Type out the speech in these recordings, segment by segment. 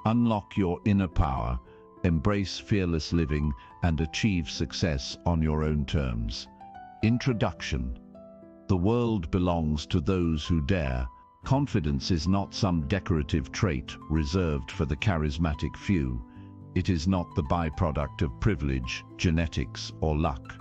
Unlock your inner power, embrace fearless living, and achieve success on your own terms. Introduction. The world belongs to those who dare. Confidence is not some decorative trait reserved for the charismatic few. It is not the byproduct of privilege, genetics, or luck.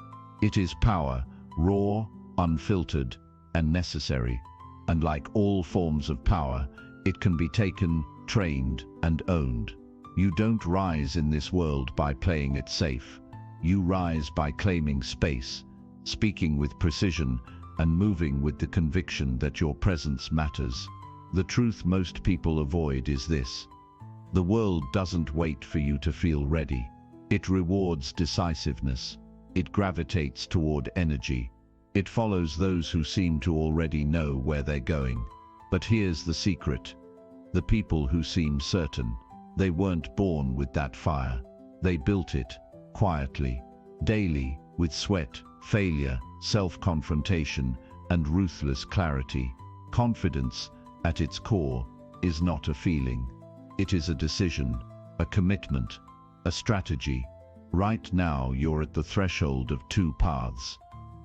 It is power, raw, unfiltered, and necessary. And like all forms of power, it can be taken, trained, and owned. You don't rise in this world by playing it safe. You rise by claiming space, speaking with precision, and moving with the conviction that your presence matters. The truth most people avoid is this: the world doesn't wait for you to feel ready. It rewards decisiveness. It gravitates toward energy. It follows those who seem to already know where they're going. But here's the secret. The people who seem certain, they weren't born with that fire. They built it, quietly, daily, with sweat, failure, self-confrontation, and ruthless clarity. Confidence, at its core, is not a feeling. It is a decision, a commitment, a strategy. Right now you're at the threshold of two paths.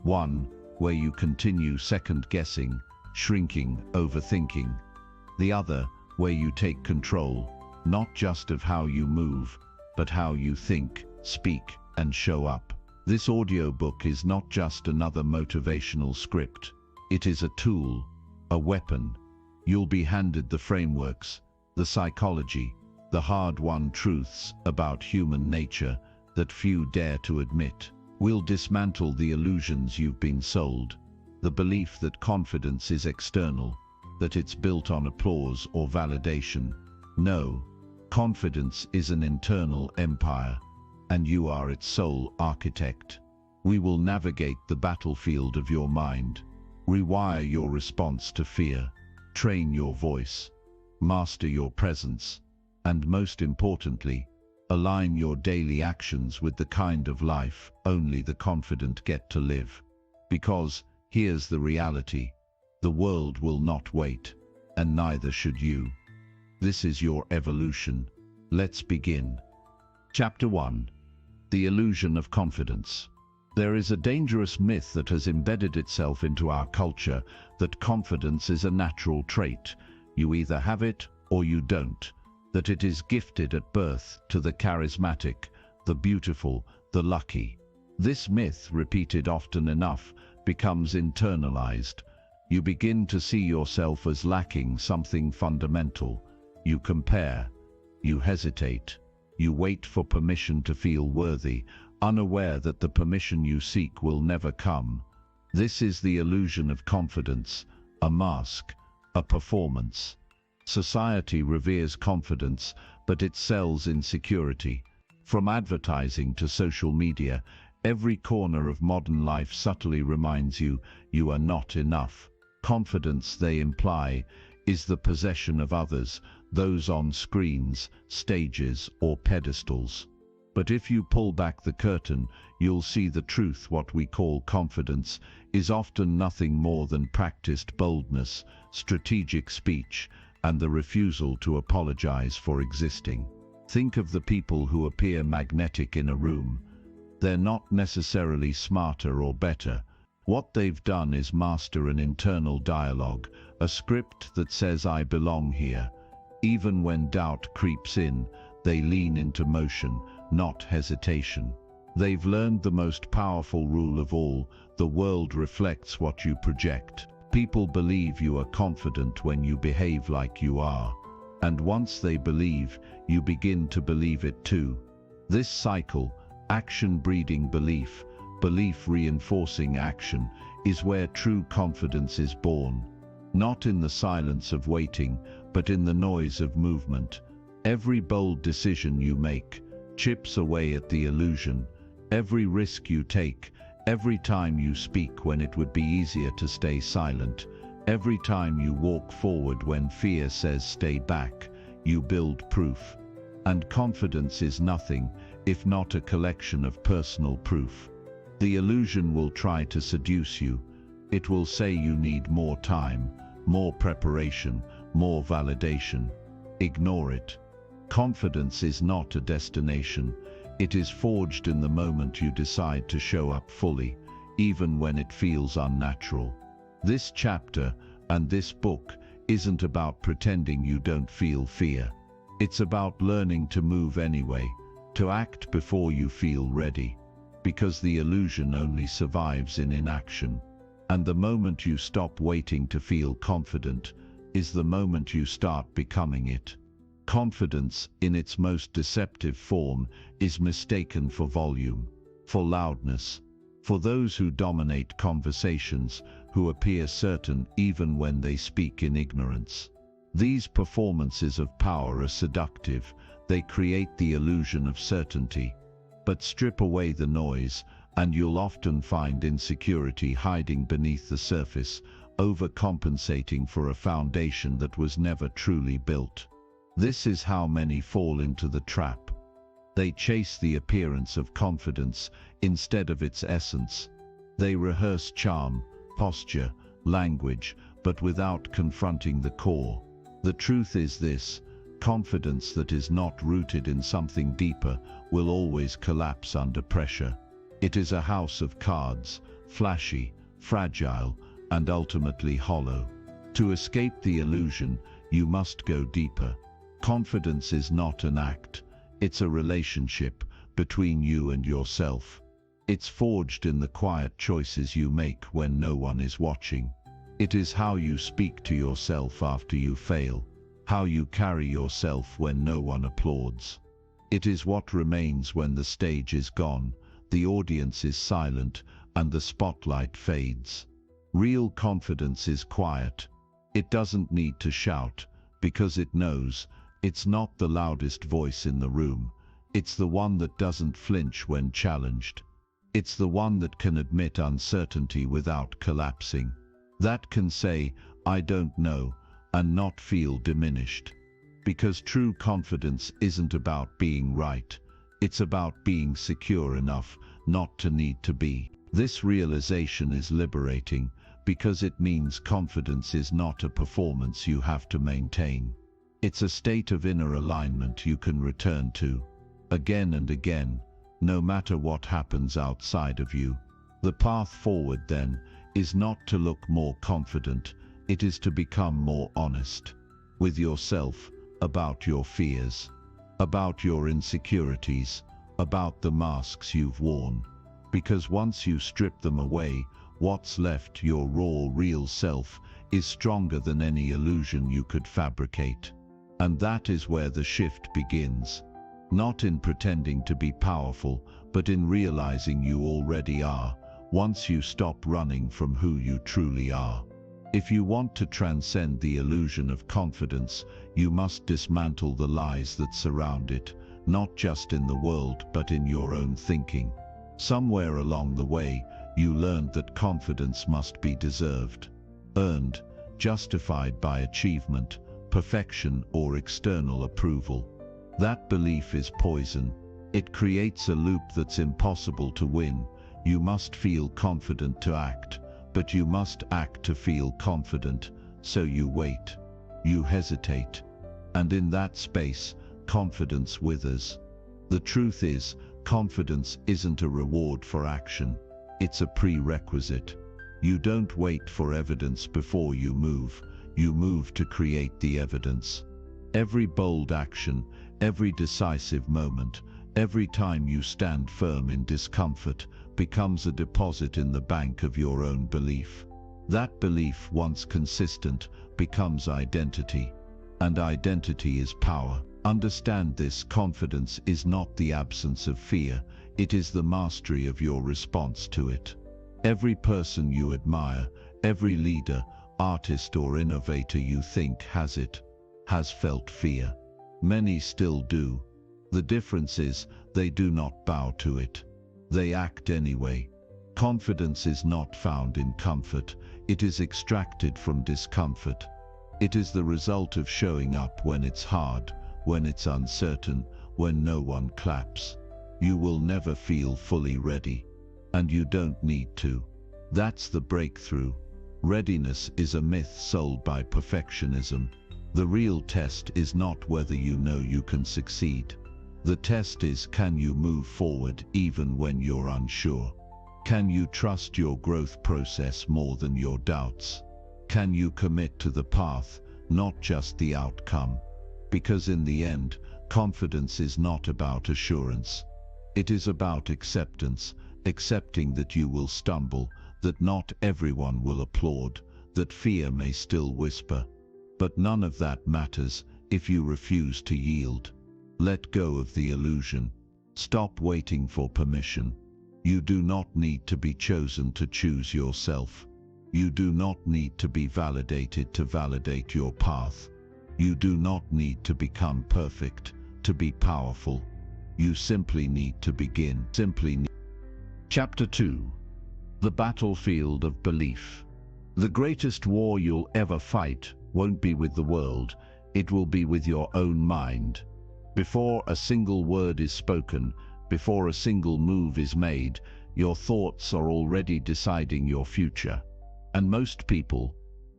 One, where you continue second-guessing, shrinking, overthinking. The other, where you take control, not just of how you move, but how you think, speak, and show up. This audiobook is not just another motivational script. It is a tool, a weapon. You'll be handed the frameworks, the psychology, the hard-won truths about human nature that few dare to admit. We'll dismantle the illusions you've been sold, the belief that confidence is external, that it's built on applause or validation. No, confidence is an internal empire, and you are its sole architect. We will navigate the battlefield of your mind, rewire your response to fear, train your voice, master your presence, and most importantly, align your daily actions with the kind of life only the confident get to live. Because, here's the reality, the world will not wait, and neither should you. This is your evolution. Let's begin. Chapter 1. The illusion of confidence. There is a dangerous myth that has embedded itself into our culture that confidence is a natural trait. You either have it or you don't. That it is gifted at birth to the charismatic, the beautiful, the lucky. This myth, repeated often enough, becomes internalized. You begin to see yourself as lacking something fundamental. You compare. You hesitate. You wait for permission to feel worthy, unaware that the permission you seek will never come. This is the illusion of confidence, a mask, a performance. Society reveres confidence, but it sells insecurity. From advertising to social media, every corner of modern life subtly reminds you, you are not enough. Confidence, they imply, is the possession of others, those on screens, stages, or pedestals. But if you pull back the curtain, you'll see the truth. What we call confidence is often nothing more than practiced boldness, strategic speech, and the refusal to apologize for existing. Think of the people who appear magnetic in a room. They're not necessarily smarter or better. What they've done is master an internal dialogue, a script that says, I belong here. Even when doubt creeps in, they lean into motion, not hesitation. They've learned the most powerful rule of all: the world reflects what you project. People believe you are confident when you behave like you are. And once they believe, you begin to believe it too. This cycle, action breeding belief, belief reinforcing action, is where true confidence is born. Not in the silence of waiting, but in the noise of movement. Every bold decision you make chips away at the illusion. Every risk you take, every time you speak when it would be easier to stay silent, every time you walk forward when fear says stay back, you build proof. And confidence is nothing if not a collection of personal proof. The illusion will try to seduce you. It will say you need more time, more preparation, more validation. Ignore it. Confidence is not a destination. It is forged in the moment you decide to show up fully, even when it feels unnatural. This chapter and this book isn't about pretending you don't feel fear. It's about learning to move anyway, to act before you feel ready, because the illusion only survives in inaction. And the moment you stop waiting to feel confident is the moment you start becoming it. Confidence, in its most deceptive form, is mistaken for volume, for loudness, for those who dominate conversations, who appear certain even when they speak in ignorance. These performances of power are seductive. They create the illusion of certainty. But strip away the noise, and you'll often find insecurity hiding beneath the surface, overcompensating for a foundation that was never truly built. This is how many fall into the trap. They chase the appearance of confidence instead of its essence. They rehearse charm, posture, language, but without confronting the core. The truth is this: confidence that is not rooted in something deeper will always collapse under pressure. It is a house of cards, flashy, fragile, and ultimately hollow. To escape the illusion, you must go deeper. Confidence is not an act, it's a relationship between you and yourself. It's forged in the quiet choices you make when no one is watching. It is how you speak to yourself after you fail, how you carry yourself when no one applauds. It is what remains when the stage is gone, the audience is silent, and the spotlight fades. Real confidence is quiet. It doesn't need to shout, because it knows it's not the loudest voice in the room. It's the one that doesn't flinch when challenged. It's the one that can admit uncertainty without collapsing. That can say, "I don't know," and not feel diminished. Because true confidence isn't about being right. It's about being secure enough not to need to be. This realization is liberating, because it means confidence is not a performance you have to maintain. It's a state of inner alignment you can return to, again and again, no matter what happens outside of you. The path forward, then, is not to look more confident, it is to become more honest with yourself, about your fears, about your insecurities, about the masks you've worn. Because once you strip them away, what's left, your raw, real self, is stronger than any illusion you could fabricate. And that is where the shift begins. Not in pretending to be powerful, but in realizing you already are, once you stop running from who you truly are. If you want to transcend the illusion of confidence, you must dismantle the lies that surround it, not just in the world but in your own thinking. Somewhere along the way, you learned that confidence must be deserved, earned, justified by achievement, perfection, or external approval. That belief is poison. It creates a loop that's impossible to win. You must feel confident to act, but you must act to feel confident, so you wait. You hesitate. And in that space, confidence withers. The truth is, confidence isn't a reward for action. It's a prerequisite. You don't wait for evidence before you move. You move to create the evidence. Every bold action, every decisive moment, every time you stand firm in discomfort, becomes a deposit in the bank of your own belief. That belief, once consistent, becomes identity. And identity is power. Understand this: confidence is not the absence of fear, it is the mastery of your response to it. Every person you admire, every leader, artist or innovator you think has it, has felt fear. Many still do. The difference is, they do not bow to it. They act anyway. Confidence is not found in comfort, it is extracted from discomfort. It is the result of showing up when it's hard, when it's uncertain, when no one claps. You will never feel fully ready. And you don't need to. That's the breakthrough. Readiness is a myth sold by perfectionism. The real test is not whether you know you can succeed. The test is, can you move forward even when you're unsure? Can you trust your growth process more than your doubts? Can you commit to the path, not just the outcome? Because in the end, confidence is not about assurance. It is about acceptance, accepting that you will stumble, that not everyone will applaud, that fear may still whisper. But none of that matters if you refuse to yield. Let go of the illusion. Stop waiting for permission. You do not need to be chosen to choose yourself. You do not need to be validated to validate your path. You do not need to become perfect to be powerful. You simply need to begin. Chapter 2. The Battlefield of Belief. The greatest war you'll ever fight won't be with the world, it will be with your own mind. Before a single word is spoken, before a single move is made, your thoughts are already deciding your future. And most people,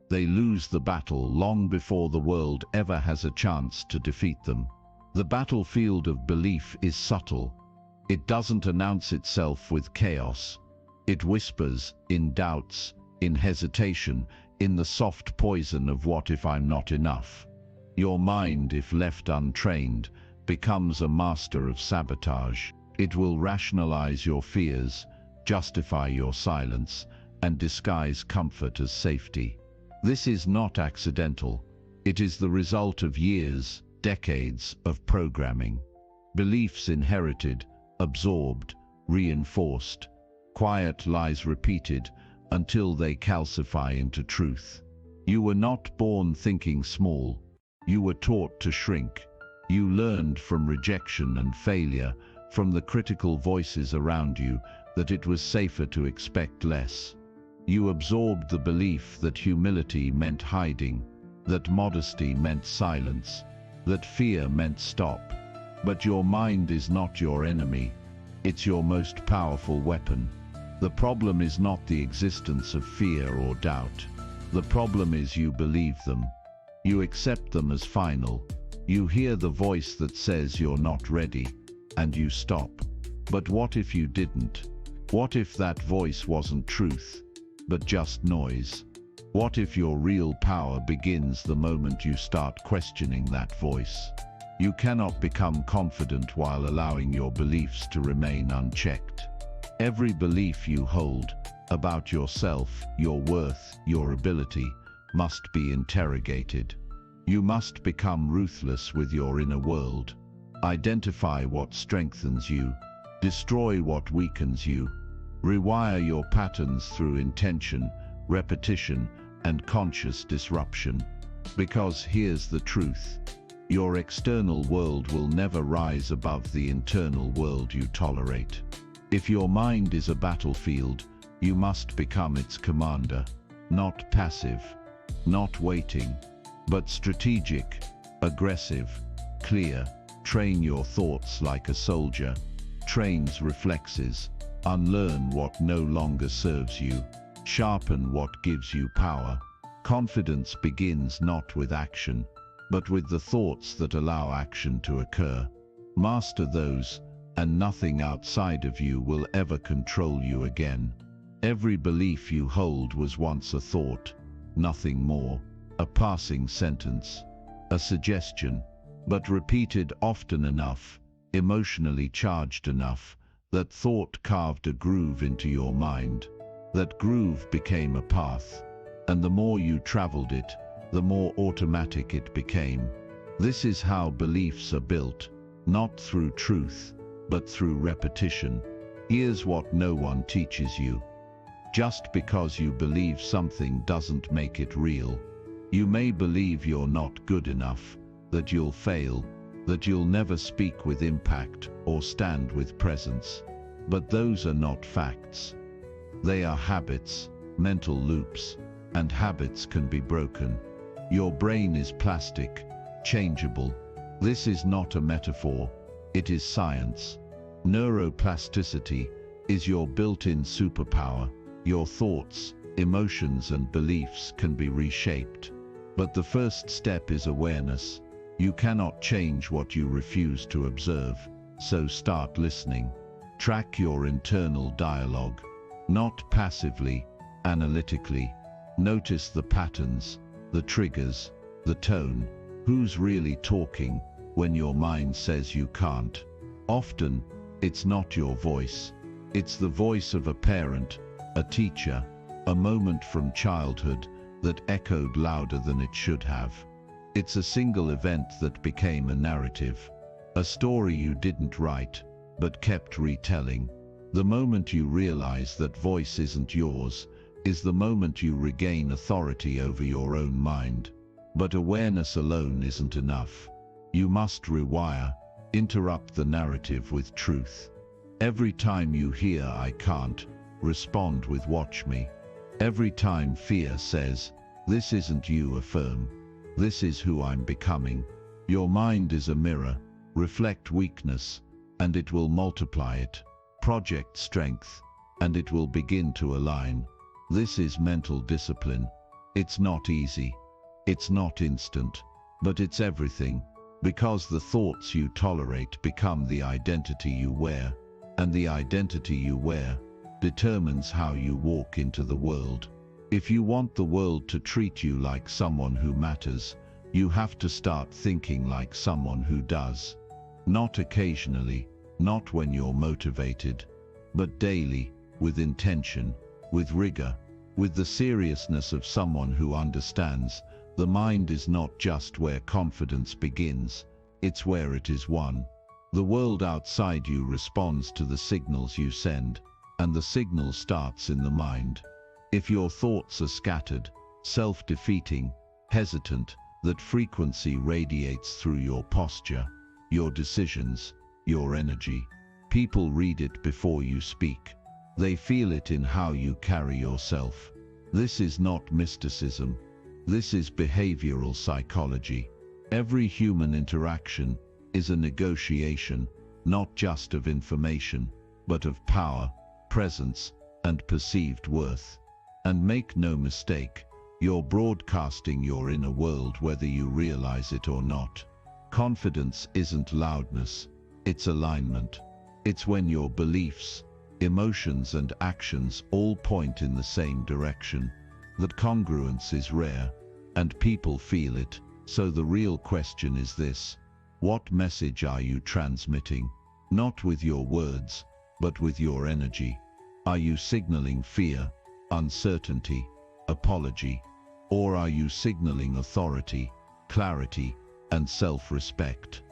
they lose the battle long before the world ever has a chance to defeat them. The battlefield of belief is subtle. It doesn't announce itself with chaos. It whispers in doubts, in hesitation, in the soft poison of what if I'm not enough. Your mind, if left untrained, becomes a master of sabotage. It will rationalize your fears, justify your silence, and disguise comfort as safety. This is not accidental. It is the result of years, decades of programming. Beliefs inherited, absorbed, reinforced, quiet lies repeated until they calcify into truth. You were not born thinking small. You were taught to shrink. You learned from rejection and failure, from the critical voices around you, that it was safer to expect less. You absorbed the belief that humility meant hiding, that modesty meant silence, that fear meant stop. But your mind is not your enemy. It's your most powerful weapon. The problem is not the existence of fear or doubt. The problem is you believe them. You accept them as final. You hear the voice that says you're not ready, and you stop. But what if you didn't? What if that voice wasn't truth, but just noise? What if your real power begins the moment you start questioning that voice? You cannot become confident while allowing your beliefs to remain unchecked. Every belief you hold about yourself, your worth, your ability, must be interrogated. You must become ruthless with your inner world. Identify what strengthens you, destroy what weakens you. Rewire your patterns through intention, repetition, and conscious disruption. Because here's the truth. Your external world will never rise above the internal world you tolerate. If your mind is a battlefield, you must become its commander. Not passive, not waiting, but strategic, aggressive, clear. Train your thoughts like a soldier. Trains reflexes. Unlearn what no longer serves you. Sharpen what gives you power. Confidence begins not with action, but with the thoughts that allow action to occur. Master those, and nothing outside of you will ever control you again. Every belief you hold was once a thought, nothing more, a passing sentence, a suggestion, but repeated often enough, emotionally charged enough, that thought carved a groove into your mind. That groove became a path, and the more you traveled it, the more automatic it became. This is how beliefs are built, not through truth, but through repetition. Here's what no one teaches you. Just because you believe something doesn't make it real. You may believe you're not good enough, that you'll fail, that you'll never speak with impact or stand with presence. But those are not facts. They are habits, mental loops, and habits can be broken. Your brain is plastic, changeable. This is not a metaphor, it is science. Neuroplasticity is your built-in superpower. Your thoughts, emotions, and beliefs can be reshaped. But the first step is awareness. You cannot change what you refuse to observe, so start listening. Track your internal dialogue, not passively, analytically. Notice the patterns, the triggers, the tone. Who's really talking when your mind says you can't? Often, it's not your voice. It's the voice of a parent, a teacher, a moment from childhood that echoed louder than it should have. It's a single event that became a narrative, a story you didn't write, but kept retelling. The moment you realize that voice isn't yours is the moment you regain authority over your own mind. But awareness alone isn't enough. You must rewire, interrupt the narrative with truth. Every time you hear "I can't," respond with "watch me." Every time fear says, "This isn't you," affirm, "This is who I'm becoming." Your mind is a mirror. Reflect weakness, and it will multiply it. Project strength, and it will begin to align. This is mental discipline. It's not easy. It's not instant. But it's everything. Because the thoughts you tolerate become the identity you wear. And the identity you wear determines how you walk into the world. If you want the world to treat you like someone who matters, you have to start thinking like someone who does. Not occasionally, not when you're motivated, but daily, with intention, with rigor, with the seriousness of someone who understands. The mind is not just where confidence begins, it's where it is won. The world outside you responds to the signals you send, and the signal starts in the mind. If your thoughts are scattered, self-defeating, hesitant, that frequency radiates through your posture, your decisions, your energy. People read it before you speak. They feel it in how you carry yourself. This is not mysticism. This is behavioral psychology. Every human interaction is a negotiation, not just of information, but of power, presence, and perceived worth. And make no mistake, you're broadcasting your inner world whether you realize it or not. Confidence isn't loudness, it's alignment. It's when your beliefs, emotions, and actions all point in the same direction. That congruence is rare, and people feel it. So the real question is this: what message are you transmitting? Not with your words, but with your energy. Are you signaling fear, uncertainty, apology? Or are you signaling authority, clarity, and self-respect?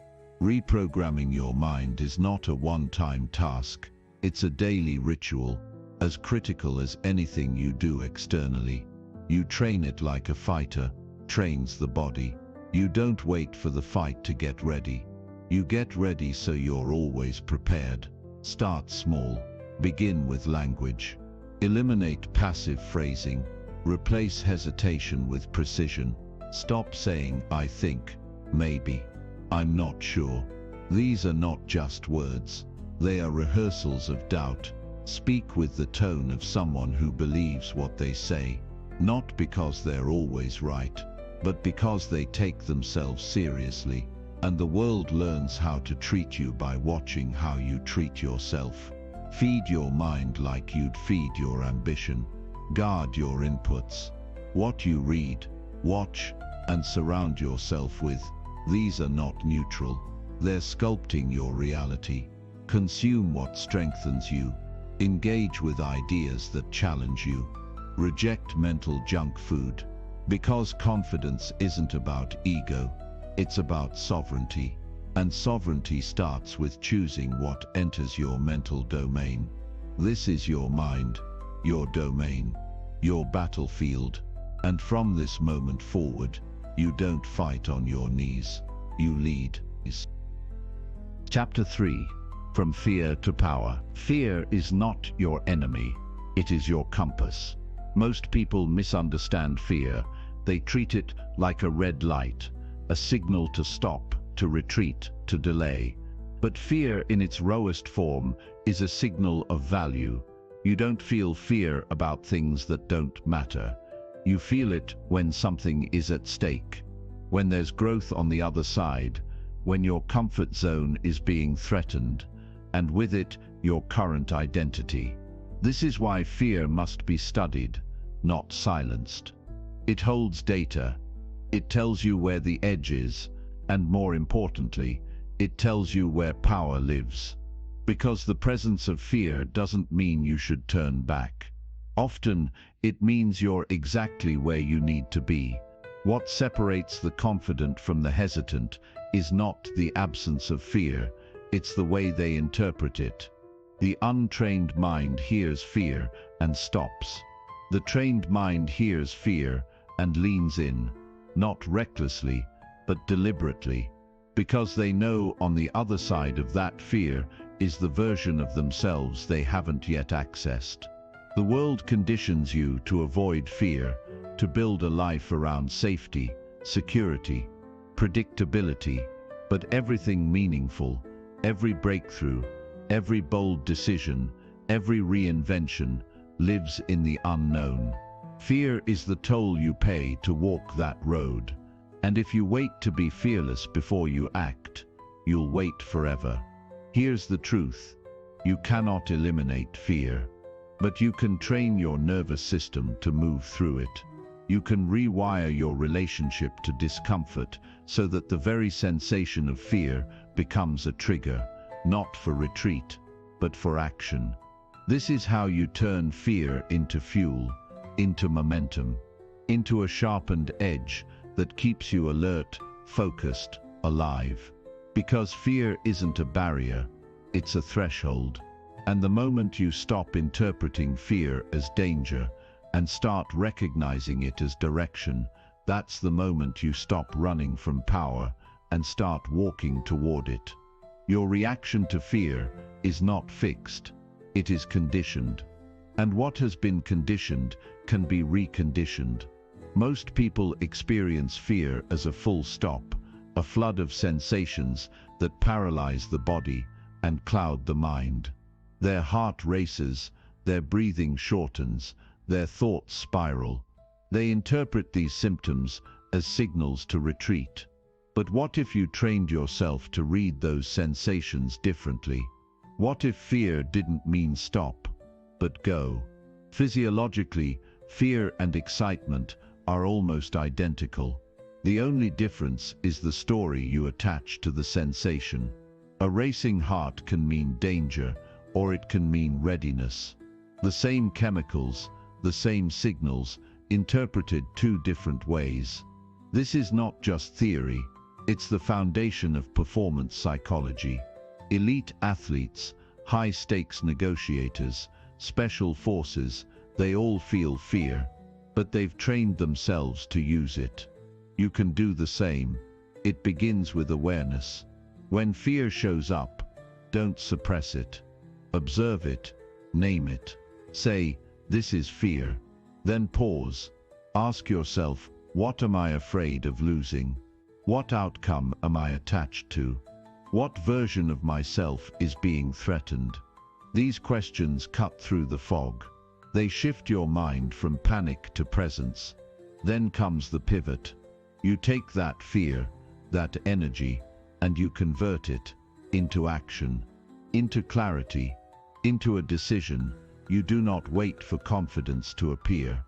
Reprogramming your mind is not a one-time task. It's a daily ritual, as critical as anything you do externally. You train it like a fighter trains the body. You don't wait for the fight to get ready. You get ready so you're always prepared. Start small. Begin with language. Eliminate passive phrasing. Replace hesitation with precision. Stop saying "I think," "maybe," "I'm not sure." These are not just words. They are rehearsals of doubt. Speak with the tone of someone who believes what they say, not because they're always right, but because they take themselves seriously. And the world learns how to treat you by watching how you treat yourself. Feed your mind like you'd feed your ambition. Guard your inputs. What you read, watch, and surround yourself with, these are not neutral. They're sculpting your reality. Consume what strengthens you. Engage with ideas that challenge you. Reject mental junk food. Because confidence isn't about ego, it's about sovereignty. And sovereignty starts with choosing what enters your mental domain. This is your mind, your domain, your battlefield. And from this moment forward, you don't fight on your knees, you lead. Chapter 3. From Fear to Power. Fear is not your enemy, it is your compass. Most people misunderstand fear. They treat it like a red light, a signal to stop, to retreat, to delay. But fear in its rawest form is a signal of value. You don't feel fear about things that don't matter. You feel it when something is at stake, when there's growth on the other side, when your comfort zone is being threatened, and with it, your current identity. This is why fear must be studied, not silenced. It holds data. It tells you where the edge is, and more importantly, it tells you where power lives. Because the presence of fear doesn't mean you should turn back. Often, it means you're exactly where you need to be. What separates the confident from the hesitant is not the absence of fear, it's the way they interpret it. The untrained mind hears fear and stops. The trained mind hears fear and leans in, not recklessly, but deliberately, because they know on the other side of that fear is the version of themselves they haven't yet accessed. The world conditions you to avoid fear, to build a life around safety, security, predictability, but everything meaningful, every breakthrough, every bold decision, every reinvention lives in the unknown. Fear is the toll you pay to walk that road. And if you wait to be fearless before you act, you'll wait forever. Here's the truth. You cannot eliminate fear, but you can train your nervous system to move through it. You can rewire your relationship to discomfort so that the very sensation of fear becomes a trigger, not for retreat, but for action. This is how you turn fear into fuel, into momentum, into a sharpened edge that keeps you alert, focused, alive. Because fear isn't a barrier, it's a threshold. And the moment you stop interpreting fear as danger and start recognizing it as direction, that's the moment you stop running from power and start walking toward it. Your reaction to fear is not fixed, it is conditioned. And what has been conditioned can be reconditioned. Most people experience fear as a full stop, a flood of sensations that paralyze the body and cloud the mind. Their heart races, their breathing shortens, their thoughts spiral. They interpret these symptoms as signals to retreat. But what if you trained yourself to read those sensations differently? What if fear didn't mean stop, but go? Physiologically, fear and excitement are almost identical. The only difference is the story you attach to the sensation. A racing heart can mean danger, or it can mean readiness. The same chemicals, the same signals, interpreted two different ways. This is not just theory, it's the foundation of performance psychology. Elite athletes, high-stakes negotiators, special forces, they all feel fear, but they've trained themselves to use it. You can do the same. It begins with awareness. When fear shows up, don't suppress it. Observe it, name it. Say, this is fear. Then pause. Ask yourself, what am I afraid of losing? What outcome am I attached to? What version of myself is being threatened? These questions cut through the fog. They shift your mind from panic to presence. Then comes the pivot. You take that fear, that energy, and you convert it into action, into clarity, into a decision. You do not wait for confidence to appear.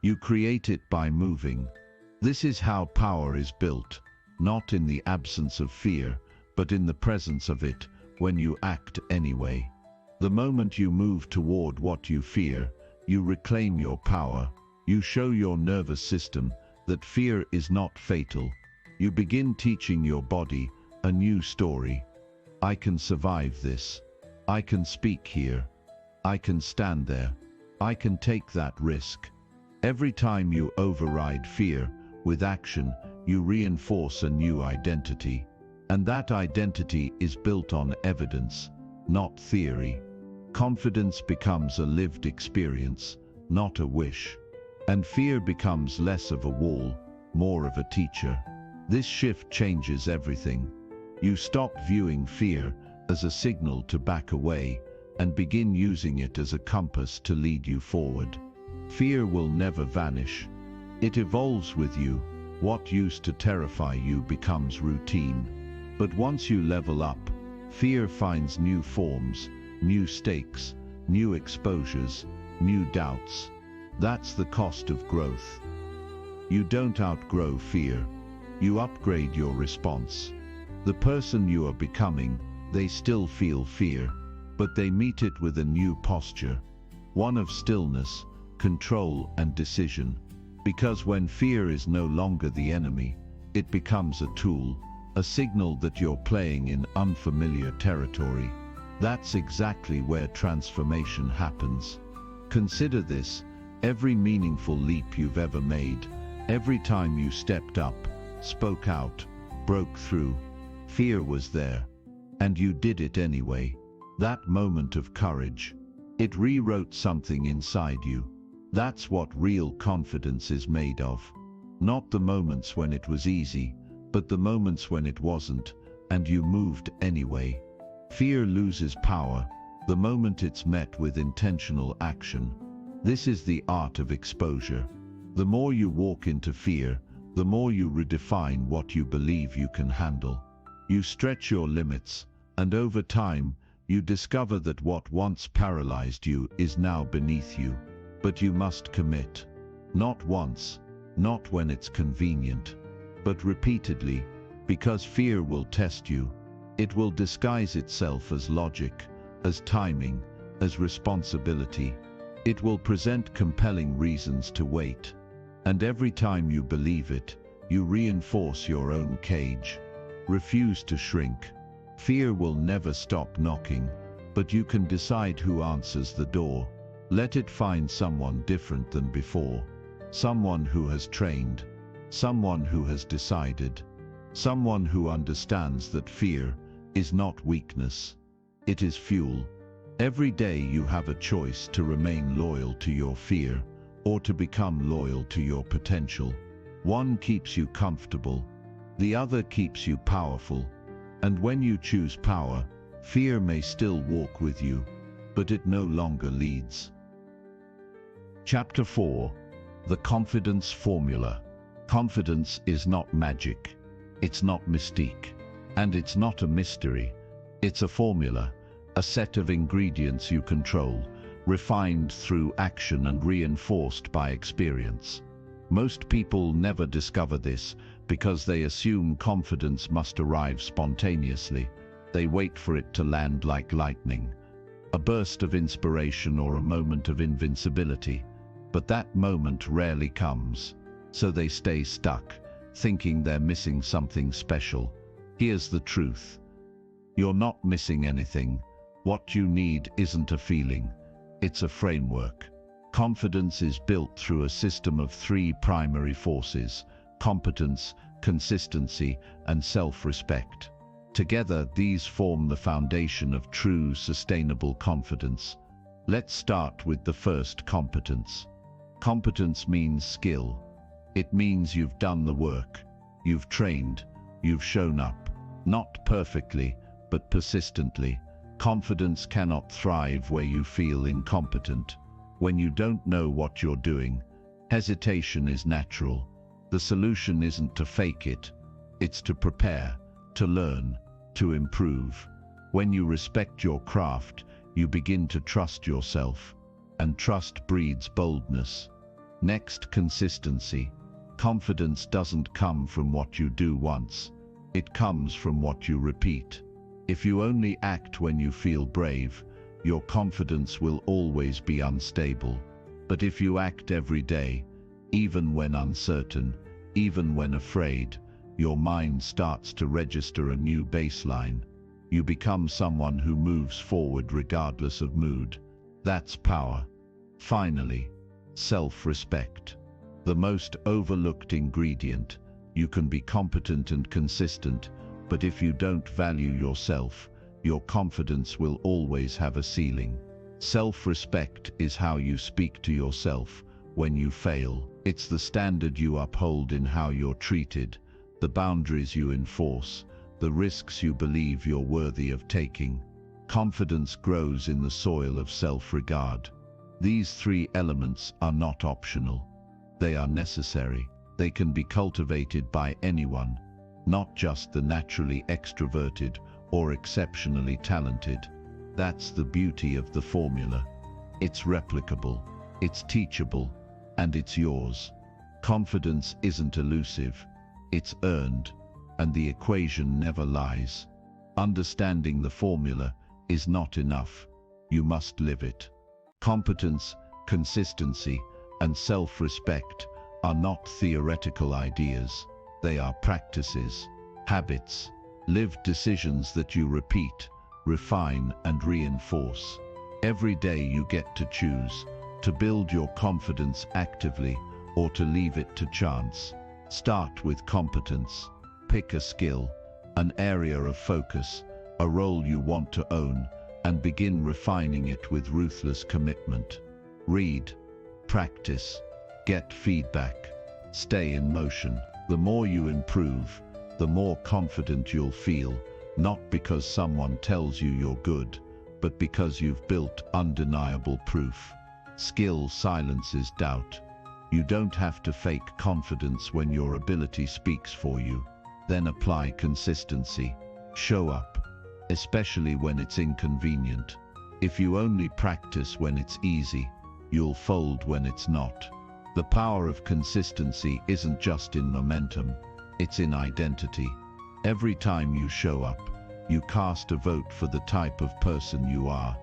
You create it by moving. This is how power is built, not in the absence of fear, but in the presence of it, when you act anyway. The moment you move toward what you fear, you reclaim your power. You show your nervous system that fear is not fatal. You begin teaching your body a new story. I can survive this. I can speak here. I can stand there. I can take that risk. Every time you override fear with action, you reinforce a new identity. And that identity is built on evidence, not theory. Confidence becomes a lived experience, not a wish. And fear becomes less of a wall, more of a teacher. This shift changes everything. You stop viewing fear as a signal to back away and begin using it as a compass to lead you forward. Fear will never vanish. It evolves with you. What used to terrify you becomes routine. But once you level up, fear finds new forms, new stakes, new exposures, new doubts. That's the cost of growth. You don't outgrow fear. You upgrade your response. The person you are becoming, they still feel fear, but they meet it with a new posture, one of stillness, control, and decision. Because when fear is no longer the enemy, it becomes a tool, a signal that you're playing in unfamiliar territory. That's exactly where transformation happens. Consider this: every meaningful leap you've ever made, every time you stepped up, spoke out, broke through, fear was there. And you did it anyway. That moment of courage, it rewrote something inside you. That's what real confidence is made of. Not the moments when it was easy, but the moments when it wasn't, and you moved anyway. Fear loses power the moment it's met with intentional action. This is the art of exposure. The more you walk into fear, the more you redefine what you believe you can handle. You stretch your limits, and over time, you discover that what once paralyzed you is now beneath you. But you must commit. Not once, not when it's convenient, but repeatedly, because fear will test you. It will disguise itself as logic, as timing, as responsibility. It will present compelling reasons to wait. And every time you believe it, you reinforce your own cage. Refuse to shrink. Fear will never stop knocking, but you can decide who answers the door. Let it find someone different than before. Someone who has trained. Someone who has decided. Someone who understands that fear is not weakness. It is fuel. Every day you have a choice to remain loyal to your fear, or to become loyal to your potential. One keeps you comfortable. The other keeps you powerful. And when you choose power, fear may still walk with you, but it no longer leads. Chapter 4. The Confidence Formula. Confidence is not magic. It's not mystique. And it's not a mystery. It's a formula, a set of ingredients you control, refined through action and reinforced by experience. Most people never discover this because they assume confidence must arrive spontaneously. They wait for it to land like lightning, a burst of inspiration or a moment of invincibility. But that moment rarely comes, so they stay stuck, thinking they're missing something special. Here's the truth. You're not missing anything. What you need isn't a feeling, it's a framework. Confidence is built through a system of three primary forces: competence, consistency, and self-respect. Together, these form the foundation of true, sustainable confidence. Let's start with the first: competence. Competence means skill. It means you've done the work, you've trained, you've shown up. Not perfectly, but persistently. Confidence cannot thrive where you feel incompetent. When you don't know what you're doing, hesitation is natural. The solution isn't to fake it, it's to prepare, to learn, to improve. When you respect your craft, you begin to trust yourself, and trust breeds boldness. Next, consistency. Confidence doesn't come from what you do once, it comes from what you repeat. If you only act when you feel brave, your confidence will always be unstable. But if you act every day, even when uncertain, even when afraid, your mind starts to register a new baseline. You become someone who moves forward regardless of mood. That's power. Finally, self-respect. The most overlooked ingredient. You can be competent and consistent, but if you don't value yourself, your confidence will always have a ceiling. Self-respect is how you speak to yourself when you fail. It's the standard you uphold in how you're treated, the boundaries you enforce, the risks you believe you're worthy of taking. Confidence grows in the soil of self-regard. These three elements are not optional. They are necessary. They can be cultivated by anyone, not just the naturally extroverted or exceptionally talented. That's the beauty of the formula. It's replicable, it's teachable, and it's yours. Confidence isn't elusive, it's earned, and the equation never lies. Understanding the formula is not enough. You must live it. Competence, consistency, and self-respect are not theoretical ideas. They are practices, habits, lived decisions that you repeat, refine, and reinforce. Every day you get to choose to build your confidence actively or to leave it to chance. Start with competence. Pick a skill, an area of focus, a role you want to own, and begin refining it with ruthless commitment. Read, practice, get feedback, stay in motion. The more you improve, the more confident you'll feel, not because someone tells you you're good, but because you've built undeniable proof. Skill silences doubt. You don't have to fake confidence when your ability speaks for you. Then apply consistency. Show up, especially when it's inconvenient. If you only practice when it's easy, you'll fold when it's not. The power of consistency isn't just in momentum, it's in identity. Every time you show up, you cast a vote for the type of person you are.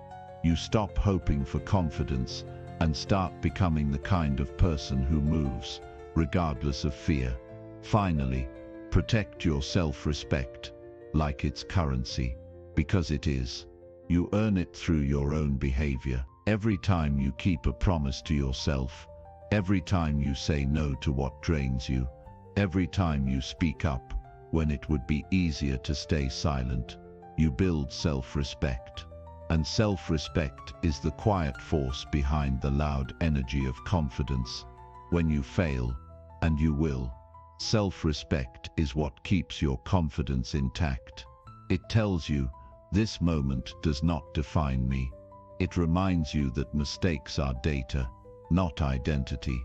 You stop hoping for confidence and start becoming the kind of person who moves, regardless of fear. Finally, protect your self-respect, like it's currency, because it is. You earn it through your own behavior. Every time you keep a promise to yourself, every time you say no to what drains you, every time you speak up when it would be easier to stay silent, you build self-respect. And self-respect is the quiet force behind the loud energy of confidence. When you fail, and you will, self-respect is what keeps your confidence intact. It tells you, this moment does not define me. It reminds you that mistakes are data, not identity.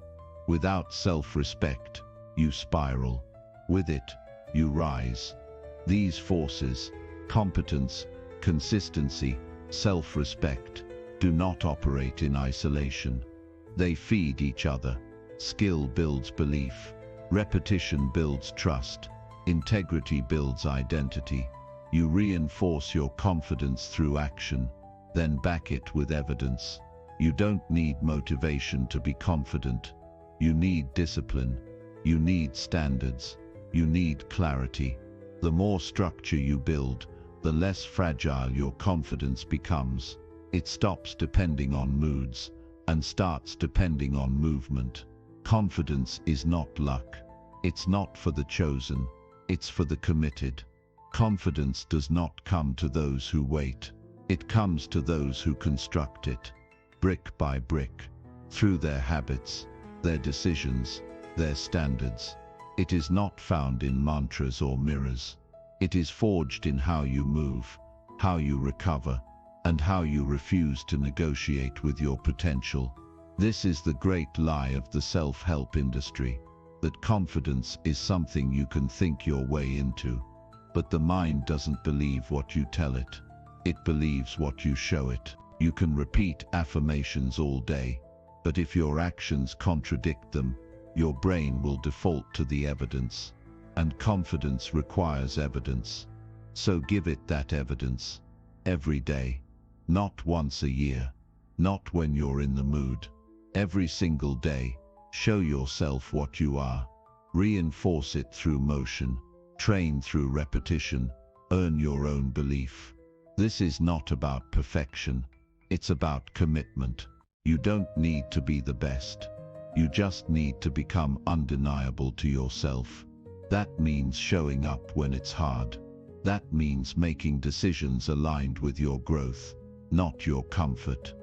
Without self-respect, you spiral. With it, you rise. These forces, competence, consistency, self-respect, do not operate in isolation. They feed each other. Skill builds belief. Repetition builds trust. Integrity builds identity. You reinforce your confidence through action, then back it with evidence. You don't need motivation to be confident. You need discipline. You need standards. You need clarity. The more structure you build, the less fragile your confidence becomes. It stops depending on moods and starts depending on movement. Confidence is not luck. It's not for the chosen. It's for the committed. Confidence does not come to those who wait. It comes to those who construct it, brick by brick, through their habits, their decisions, their standards. It is not found in mantras or mirrors. It is forged in how you move, how you recover, and how you refuse to negotiate with your potential. This is the great lie of the self-help industry, that confidence is something you can think your way into. But the mind doesn't believe what you tell it. It believes what you show it. You can repeat affirmations all day, but if your actions contradict them, your brain will default to the evidence. And confidence requires evidence. So give it that evidence. Every day. Not once a year. Not when you're in the mood. Every single day. Show yourself what you are. Reinforce it through motion. Train through repetition. Earn your own belief. This is not about perfection. It's about commitment. You don't need to be the best. You just need to become undeniable to yourself. That means showing up when it's hard. That means making decisions aligned with your growth, not your comfort.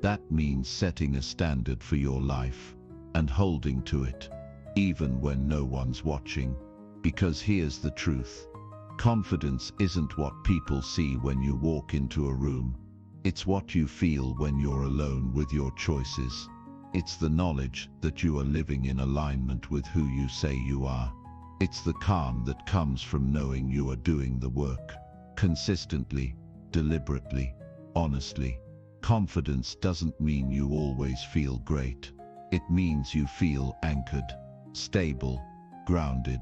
That means setting a standard for your life and holding to it, even when no one's watching. Because here's the truth. Confidence isn't what people see when you walk into a room. It's what you feel when you're alone with your choices. It's the knowledge that you are living in alignment with who you say you are. It's the calm that comes from knowing you are doing the work consistently, deliberately, honestly. Confidence doesn't mean you always feel great. It means you feel anchored, stable, grounded.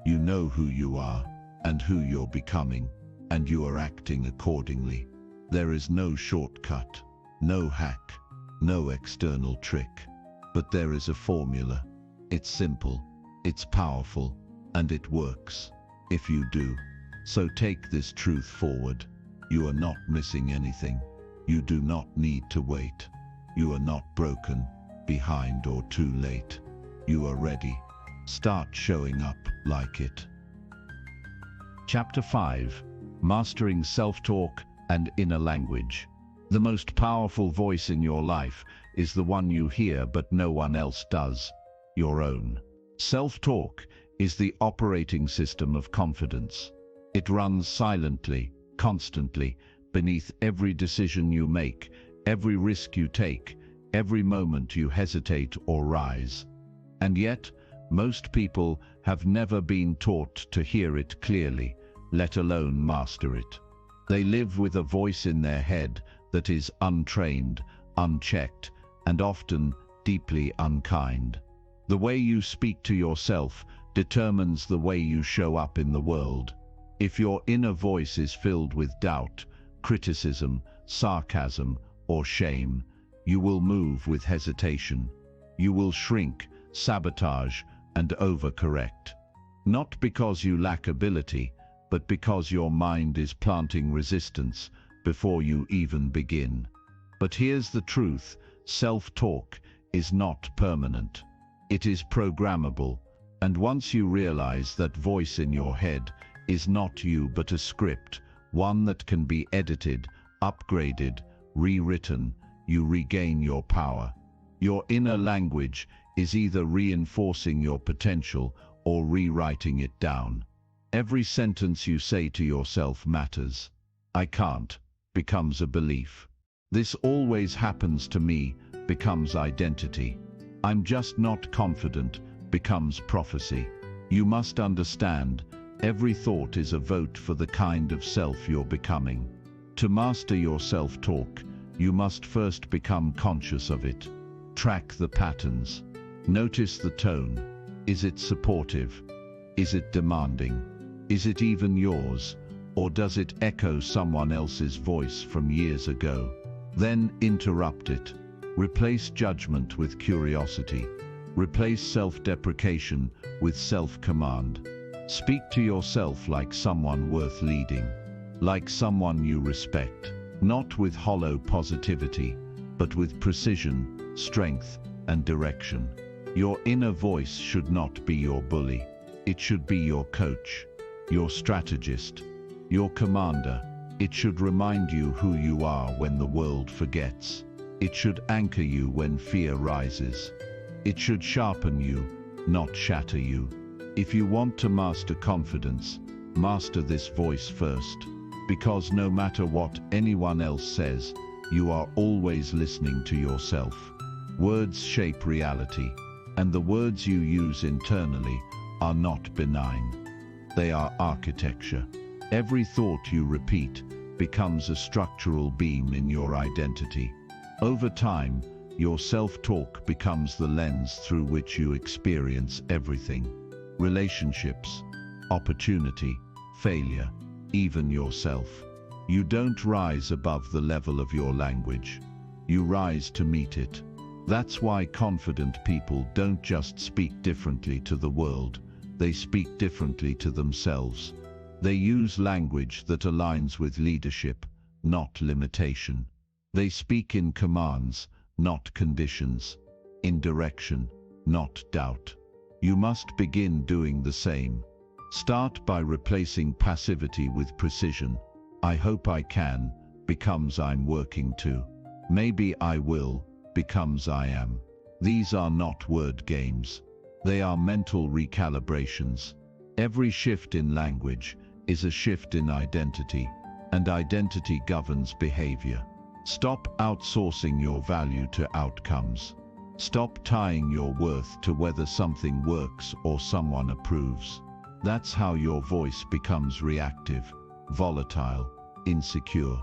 You know who you are and who you're becoming, and you are acting accordingly. There is no shortcut, no hack, no external trick. But there is a formula. It's simple, it's powerful, and it works if you do. So take this truth forward. You are not missing anything. You do not need to wait. You are not broken, behind, or too late. You are ready. Start showing up like it. Chapter 5. Mastering Self-Talk and Inner Language. The most powerful voice in your life is the one you hear but no one else does, your own. Self-talk is the operating system of confidence. It runs silently, constantly, beneath every decision you make, every risk you take, every moment you hesitate or rise. And yet, most people have never been taught to hear it clearly, let alone master it. They live with a voice in their head that is untrained, unchecked, and often deeply unkind. The way you speak to yourself determines the way you show up in the world. If your inner voice is filled with doubt, criticism, sarcasm, or shame, you will move with hesitation. You will shrink, sabotage, and overcorrect. Not because you lack ability, but because your mind is planting resistance before you even begin. But here's the truth: self-talk is not permanent. It is programmable, and once you realize that voice in your head is not you but a script, one that can be edited, upgraded, rewritten, you regain your power. Your inner language is either reinforcing your potential or rewriting it down. Every sentence you say to yourself matters. "I can't" becomes a belief. "This always happens to me" becomes identity. "I'm just not confident" becomes prophecy. You must understand, every thought is a vote for the kind of self you're becoming. To master your self-talk, you must first become conscious of it. Track the patterns. Notice the tone. Is it supportive? Is it demanding? Is it even yours? Or does it echo someone else's voice from years ago? Then interrupt it. Replace judgment with curiosity. Replace self-deprecation with self-command. Speak to yourself like someone worth leading, like someone you respect, not with hollow positivity, but with precision, strength, and direction. Your inner voice should not be your bully. It should be your coach, your strategist, your commander. It should remind you who you are when the world forgets. It should anchor you when fear rises. It should sharpen you, not shatter you. If you want to master confidence, master this voice first, because no matter what anyone else says, you are always listening to yourself. Words shape reality, and the words you use internally are not benign. They are architecture. Every thought you repeat becomes a structural beam in your identity. Over time, your self-talk becomes the lens through which you experience everything. Relationships, opportunity, failure, even yourself. You don't rise above the level of your language. You rise to meet it. That's why confident people don't just speak differently to the world, they speak differently to themselves. They use language that aligns with leadership, not limitation. They speak in commands, not conditions, in direction, not doubt. You must begin doing the same. Start by replacing passivity with precision. "I hope I can" becomes "I'm working to." "Maybe I will" becomes "I am." These are not word games. They are mental recalibrations. Every shift in language is a shift in identity, and identity governs behavior. Stop outsourcing your value to outcomes. Stop tying your worth to whether something works or someone approves. That's how your voice becomes reactive, volatile, insecure.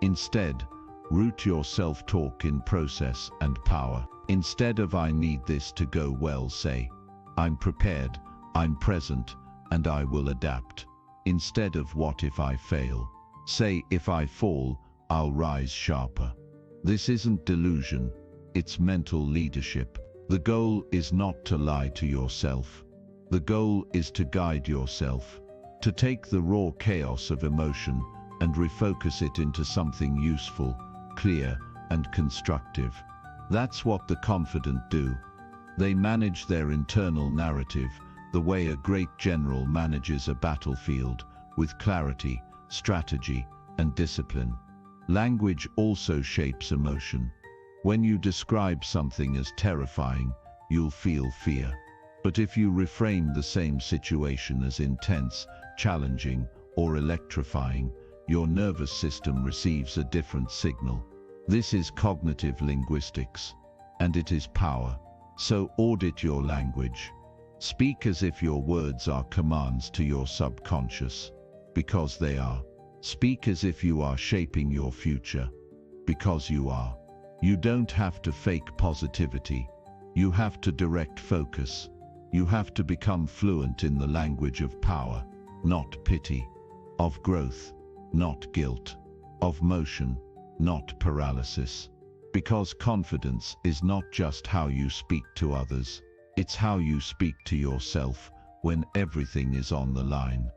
Instead, root your self-talk in process and power. Instead of "I need this to go well," say, "I'm prepared, I'm present, and I will adapt." Instead of "What if I fail?" say, "If I fall, I'll rise sharper." This isn't delusion, it's mental leadership. The goal is not to lie to yourself. The goal is to guide yourself, to take the raw chaos of emotion and refocus it into something useful, clear, and constructive. That's what the confident do. They manage their internal narrative the way a great general manages a battlefield, with clarity, strategy, and discipline. Language also shapes emotion. When you describe something as terrifying, you'll feel fear. But if you reframe the same situation as intense, challenging, or electrifying, your nervous system receives a different signal. This is cognitive linguistics, and it is power. So audit your language. Speak as if your words are commands to your subconscious, because they are. Speak as if you are shaping your future, because you are. You don't have to fake positivity. You have to direct focus. You have to become fluent in the language of power, not pity, of growth, not guilt, of motion, not paralysis. Because confidence is not just how you speak to others, it's how you speak to yourself when everything is on the line.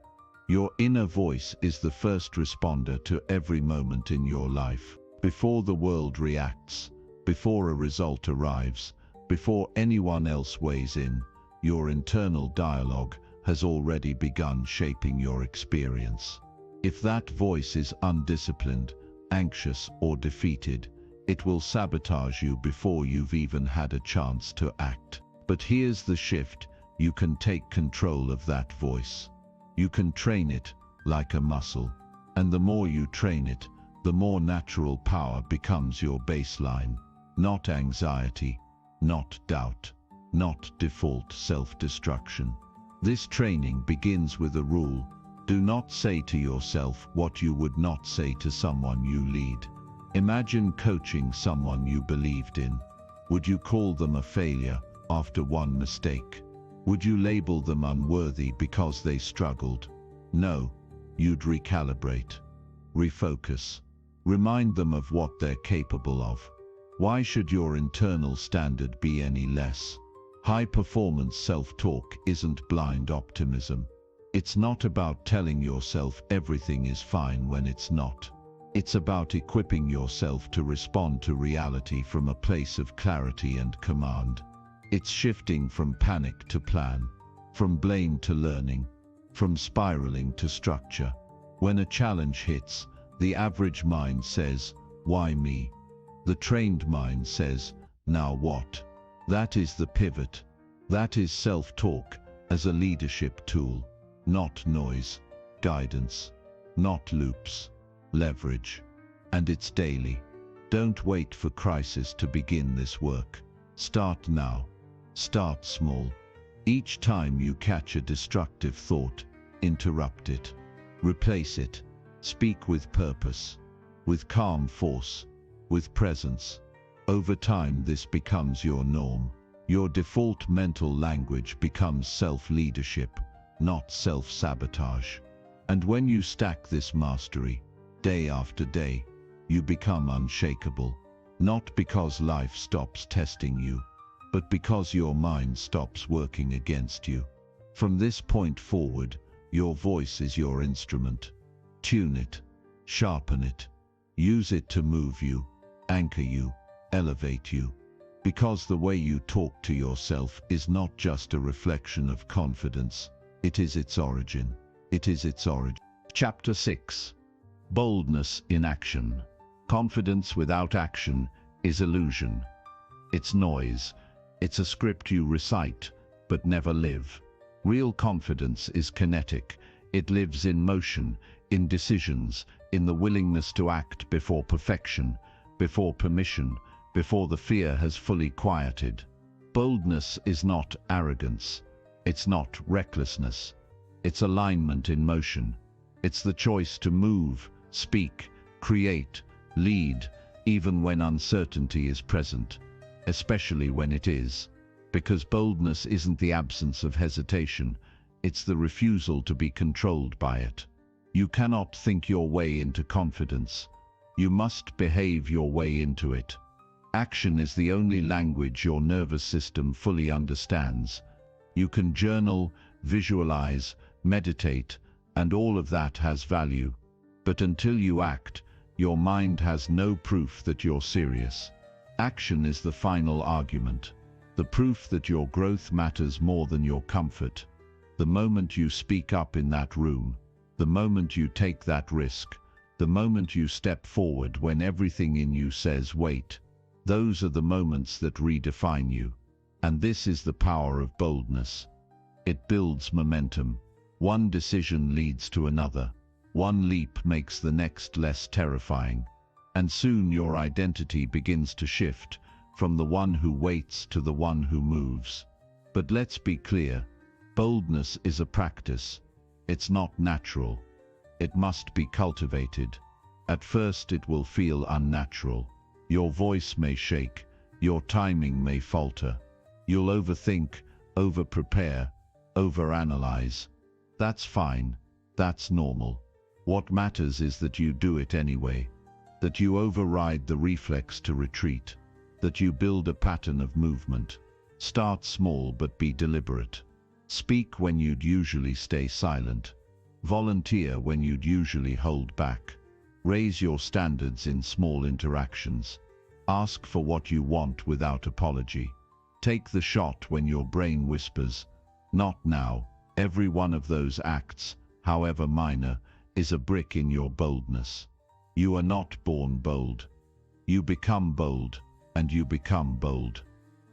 Your inner voice is the first responder to every moment in your life. Before the world reacts, before a result arrives, before anyone else weighs in, your internal dialogue has already begun shaping your experience. If that voice is undisciplined, anxious, or defeated, it will sabotage you before you've even had a chance to act. But here's the shift: you can take control of that voice. You can train it like a muscle. And the more you train it, the more natural power becomes your baseline. Not anxiety, not doubt, not default self-destruction. This training begins with a rule: do not say to yourself what you would not say to someone you lead. Imagine coaching someone you believed in. Would you call them a failure after one mistake? Would you label them unworthy because they struggled? No, you'd recalibrate, refocus, remind them of what they're capable of. Why should your internal standard be any less? High-performance self-talk isn't blind optimism. It's not about telling yourself everything is fine when it's not. It's about equipping yourself to respond to reality from a place of clarity and command. It's shifting from panic to plan, from blame to learning, from spiraling to structure. When a challenge hits, the average mind says, "Why me?" The trained mind says, "Now what?" That is the pivot. That is self-talk as a leadership tool. Not noise, guidance, not loops, leverage. And it's daily. Don't wait for crisis to begin this work. Start now. Start small. Each time you catch a destructive thought, interrupt it. Replace it. Speak with purpose, with calm force, with presence. Over time, this becomes your norm. Your default mental language becomes self-leadership, not self-sabotage. And when you stack this mastery, day after day, you become unshakable. Not because life stops testing you, but because your mind stops working against you. From this point forward, your voice is your instrument. Tune it, sharpen it, use it to move you, anchor you, elevate you. Because the way you talk to yourself is not just a reflection of confidence, it is its origin. It is its origin. Chapter 6. Boldness in action. Confidence without action is illusion. It's noise. It's a script you recite, but never live. Real confidence is kinetic. It lives in motion, in decisions, in the willingness to act before perfection, before permission, before the fear has fully quieted. Boldness is not arrogance. It's not recklessness. It's alignment in motion. It's the choice to move, speak, create, lead, even when uncertainty is present, especially when it is. Because boldness isn't the absence of hesitation, it's the refusal to be controlled by it. You cannot think your way into confidence. You must behave your way into it. Action is the only language your nervous system fully understands. You can journal, visualize, meditate, and all of that has value. But until you act, your mind has no proof that you're serious. Action is the final argument, the proof that your growth matters more than your comfort. The moment you speak up in that room, the moment you take that risk, the moment you step forward when everything in you says wait, those are the moments that redefine you. And this is the power of boldness. It builds momentum. One decision leads to another. One leap makes the next less terrifying. And soon your identity begins to shift from the one who waits to the one who moves. But let's be clear, boldness is a practice. It's not natural. It must be cultivated. At first it will feel unnatural. Your voice may shake, your timing may falter. You'll overthink, over-prepare, over-analyze. That's fine, that's normal. What matters is that you do it anyway, that you override the reflex to retreat, that you build a pattern of movement. Start small but be deliberate. Speak when you'd usually stay silent. Volunteer when you'd usually hold back. Raise your standards in small interactions. Ask for what you want without apology. Take the shot when your brain whispers, "Not now." Every one of those acts, however minor, is a brick in your boldness. You are not born bold. You become bold, and you become bold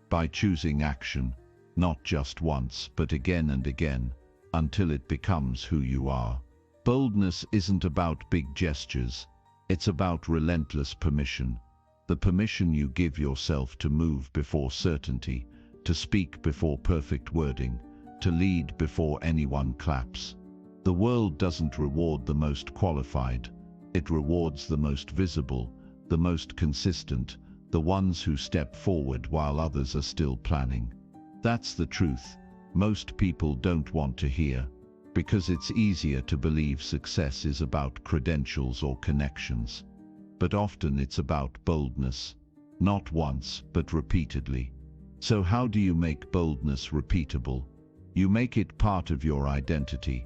by choosing action, not just once, but again and again, until it becomes who you are. Boldness isn't about big gestures. It's about relentless permission. The permission you give yourself to move before certainty, to speak before perfect wording, to lead before anyone claps. The world doesn't reward the most qualified. It rewards the most visible, the most consistent, the ones who step forward while others are still planning. That's the truth most people don't want to hear, because it's easier to believe success is about credentials or connections. But often it's about boldness, not once, but repeatedly. So how do you make boldness repeatable? You make it part of your identity,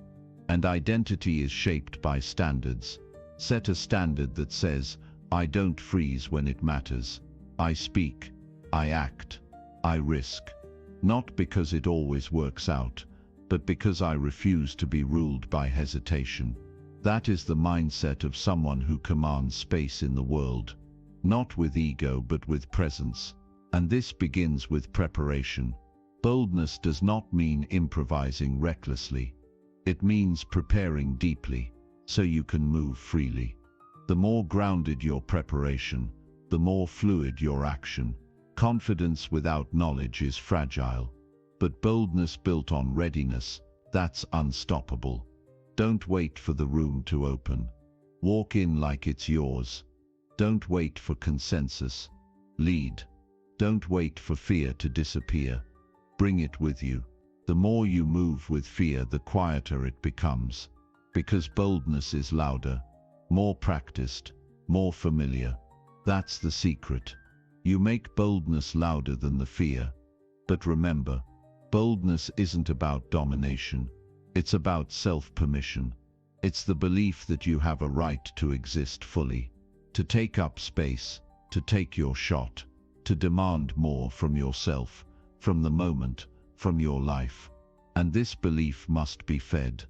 and identity is shaped by standards. Set a standard that says, "I don't freeze when it matters. I speak, I act, I risk." Not because it always works out, but because I refuse to be ruled by hesitation. That is the mindset of someone who commands space in the world, not with ego but with presence. And this begins with preparation. Boldness does not mean improvising recklessly. It means preparing deeply, so you can move freely. The more grounded your preparation, the more fluid your action. Confidence without knowledge is fragile, but boldness built on readiness, that's unstoppable. Don't wait for the room to open. Walk in like it's yours. Don't wait for consensus. Lead. Don't wait for fear to disappear. Bring it with you. The more you move with fear, the quieter it becomes. Because boldness is louder, more practiced, more familiar. That's the secret. You make boldness louder than the fear. But remember, boldness isn't about domination. It's about self-permission. It's the belief that you have a right to exist fully, to take up space, to take your shot, to demand more from yourself, from the moment, from your life. And this belief must be fed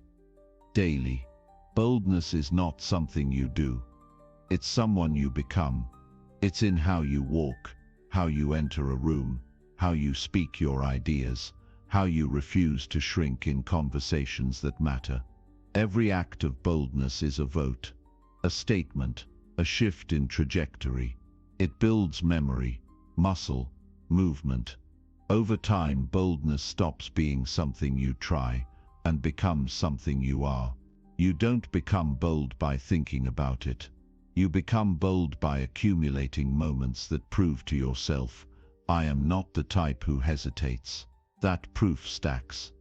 daily. Boldness is not something you do. It's someone you become. It's in how you walk, how you enter a room, how you speak your ideas, how you refuse to shrink in conversations that matter. Every act of boldness is a vote, a statement, a shift in trajectory. It builds memory. muscle, movement. Over time, boldness stops being something you try and becomes something you are. You don't become bold by thinking about it. You become bold by accumulating moments that prove to yourself, I am not the type who hesitates. That proof stacks.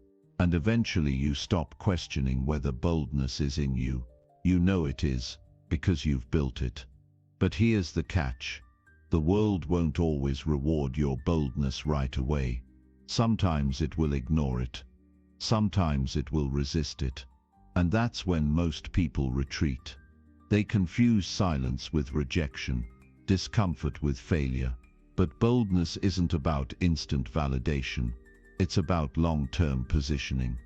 And eventually you stop questioning whether boldness is in you. You know it is, because you've built it. But here's the catch. The world won't always reward your boldness right away. Sometimes it will ignore it. Sometimes it will resist it. And that's when most people retreat. They confuse silence with rejection, discomfort with failure. But boldness isn't about instant validation. It's about long-term positioning.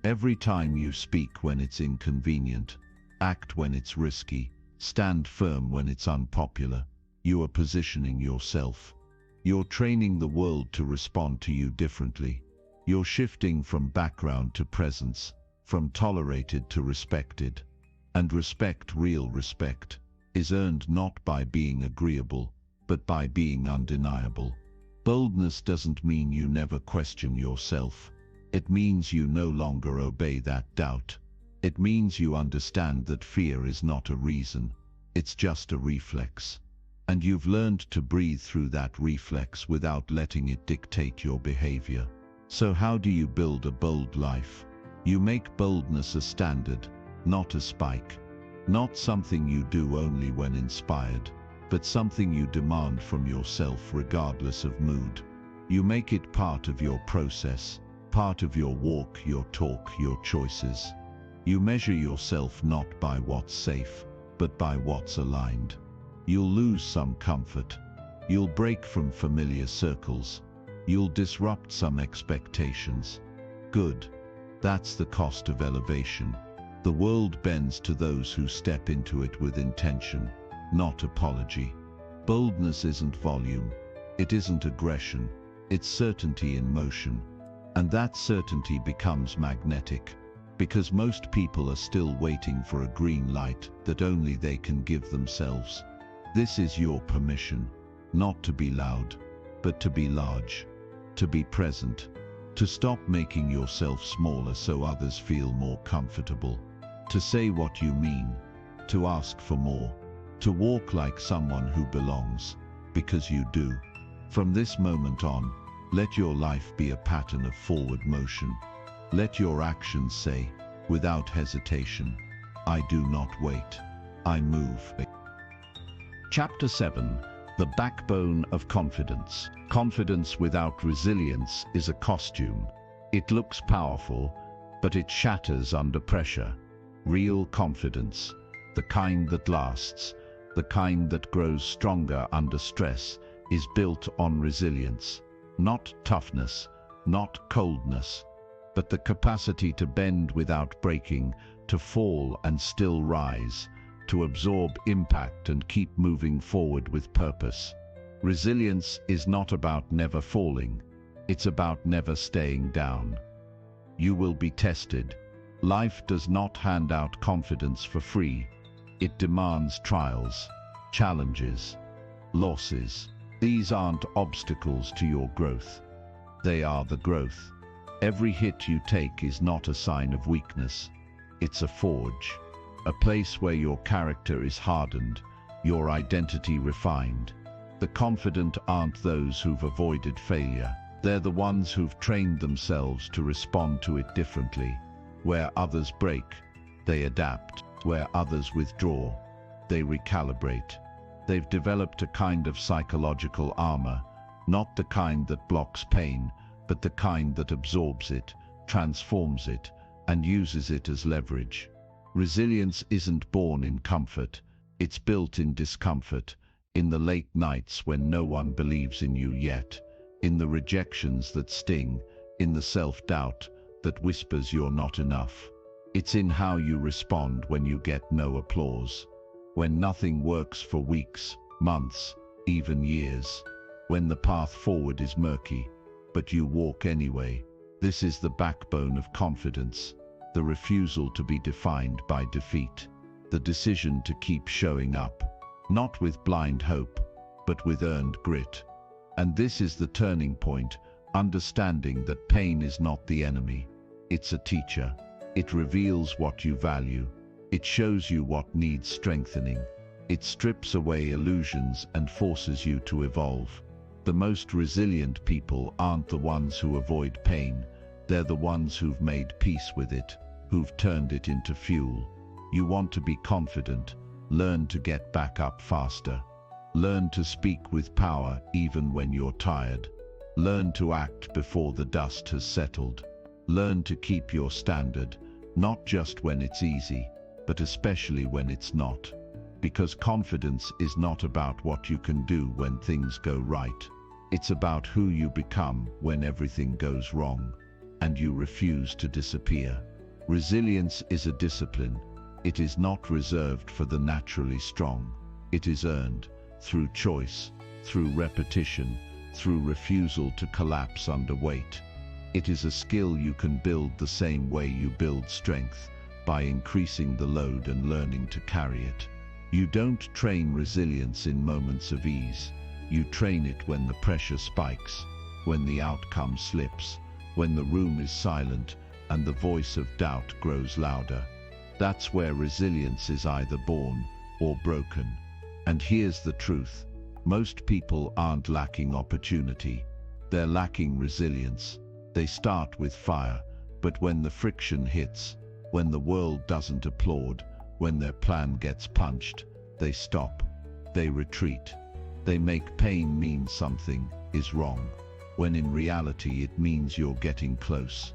Every time you speak when it's inconvenient, act when it's risky, stand firm when it's unpopular, you are positioning yourself. You're training the world to respond to you differently. You're shifting from background to presence, from tolerated to respected. And respect, real respect, is earned not by being agreeable, but by being undeniable. Boldness doesn't mean you never question yourself. It means you no longer obey that doubt. It means you understand that fear is not a reason, it's just a reflex. And you've learned to breathe through that reflex without letting it dictate your behavior. So how do you build a bold life? You make boldness a standard, not a spike. Not something you do only when inspired, but something you demand from yourself regardless of mood. You make it part of your process, part of your walk, your talk, your choices. You measure yourself not by what's safe, but by what's aligned. You'll lose some comfort. You'll break from familiar circles. You'll disrupt some expectations. Good. That's the cost of elevation. The world bends to those who step into it with intention, not apology. Boldness isn't volume. It isn't aggression. It's certainty in motion. And that certainty becomes magnetic, because most people are still waiting for a green light that only they can give themselves. This is your permission, not to be loud, but to be large, to be present, to stop making yourself smaller so others feel more comfortable, to say what you mean, to ask for more, to walk like someone who belongs, because you do. From this moment on, let your life be a pattern of forward motion. Let your actions say, without hesitation, I do not wait, I move. Chapter 7. The backbone of confidence. Confidence without resilience is a costume. It looks powerful, but it shatters under pressure. Real confidence, the kind that lasts, the kind that grows stronger under stress, is built on resilience. Not toughness, not coldness, but the capacity to bend without breaking, to fall and still rise, to absorb impact and keep moving forward with purpose. Resilience is not about never falling, it's about never staying down. You will be tested. Life does not hand out confidence for free. It demands trials, challenges, losses. These aren't obstacles to your growth. They are the growth. Every hit you take is not a sign of weakness. It's a forge, a place where your character is hardened, your identity refined. The confident aren't those who've avoided failure. They're the ones who've trained themselves to respond to it differently. Where others break, they adapt. Where others withdraw, they recalibrate. They've developed a kind of psychological armor, not the kind that blocks pain, but the kind that absorbs it, transforms it, and uses it as leverage. Resilience isn't born in comfort, it's built in discomfort, in the late nights when no one believes in you yet, in the rejections that sting, in the self-doubt that whispers you're not enough. It's in how you respond when you get no applause, when nothing works for weeks, months, even years, when the path forward is murky, but you walk anyway. This is the backbone of confidence, the refusal to be defined by defeat, the decision to keep showing up, not with blind hope, but with earned grit. And this is the turning point, understanding that pain is not the enemy. It's a teacher. It reveals what you value. It shows you what needs strengthening. It strips away illusions and forces you to evolve. The most resilient people aren't the ones who avoid pain. They're the ones who've made peace with it, who've turned it into fuel. You want to be confident. Learn to get back up faster. Learn to speak with power even when you're tired. Learn to act before the dust has settled. Learn to keep your standard, not just when it's easy, but especially when it's not. Because confidence is not about what you can do when things go right. It's about who you become when everything goes wrong, and you refuse to disappear. Resilience is a discipline. It is not reserved for the naturally strong. It is earned through choice, through repetition, through refusal to collapse under weight. It is a skill you can build the same way you build strength, by increasing the load and learning to carry it. You don't train resilience in moments of ease. You train it when the pressure spikes, when the outcome slips, when the room is silent and the voice of doubt grows louder. That's where resilience is either born or broken. And here's the truth. Most people aren't lacking opportunity. They're lacking resilience. They start with fire, but when the friction hits, when the world doesn't applaud, when their plan gets punched, they stop. They retreat. They make pain mean something is wrong, when in reality it means you're getting close.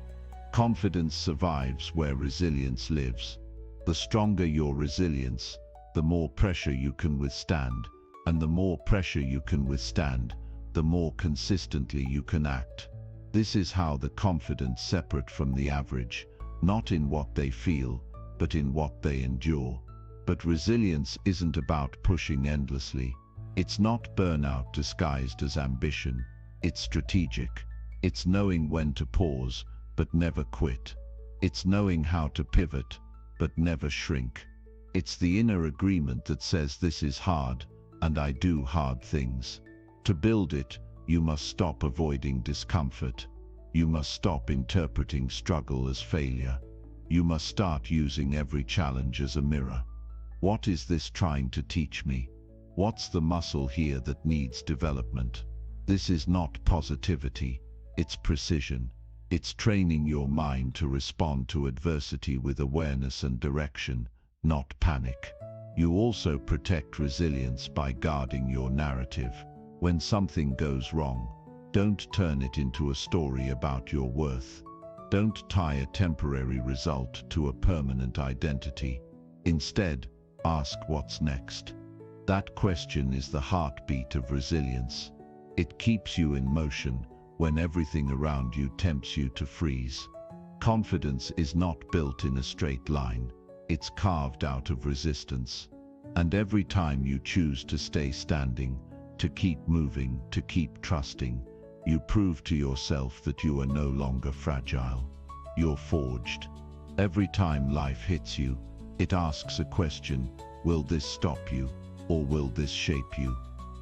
Confidence survives where resilience lives. The stronger your resilience, the more pressure you can withstand, and the more pressure you can withstand, the more consistently you can act. This is how the confident separate from the average, not in what they feel, but in what they endure. But resilience isn't about pushing endlessly. It's not burnout disguised as ambition. It's strategic. It's knowing when to pause, but never quit. It's knowing how to pivot, but never shrink. It's the inner agreement that says this is hard, and I do hard things. To build it, you must stop avoiding discomfort. You must stop interpreting struggle as failure. You must start using every challenge as a mirror. What is this trying to teach me? What's the muscle here that needs development? This is not positivity, it's precision. It's training your mind to respond to adversity with awareness and direction, not panic. You also protect resilience by guarding your narrative. When something goes wrong, don't turn it into a story about your worth. Don't tie a temporary result to a permanent identity. Instead, ask what's next. That question is the heartbeat of resilience. It keeps you in motion when everything around you tempts you to freeze. Confidence is not built in a straight line. It's carved out of resistance. And every time you choose to stay standing, to keep moving, to keep trusting, you prove to yourself that you are no longer fragile. You're forged. Every time life hits you, it asks a question: will this stop you, or will this shape you?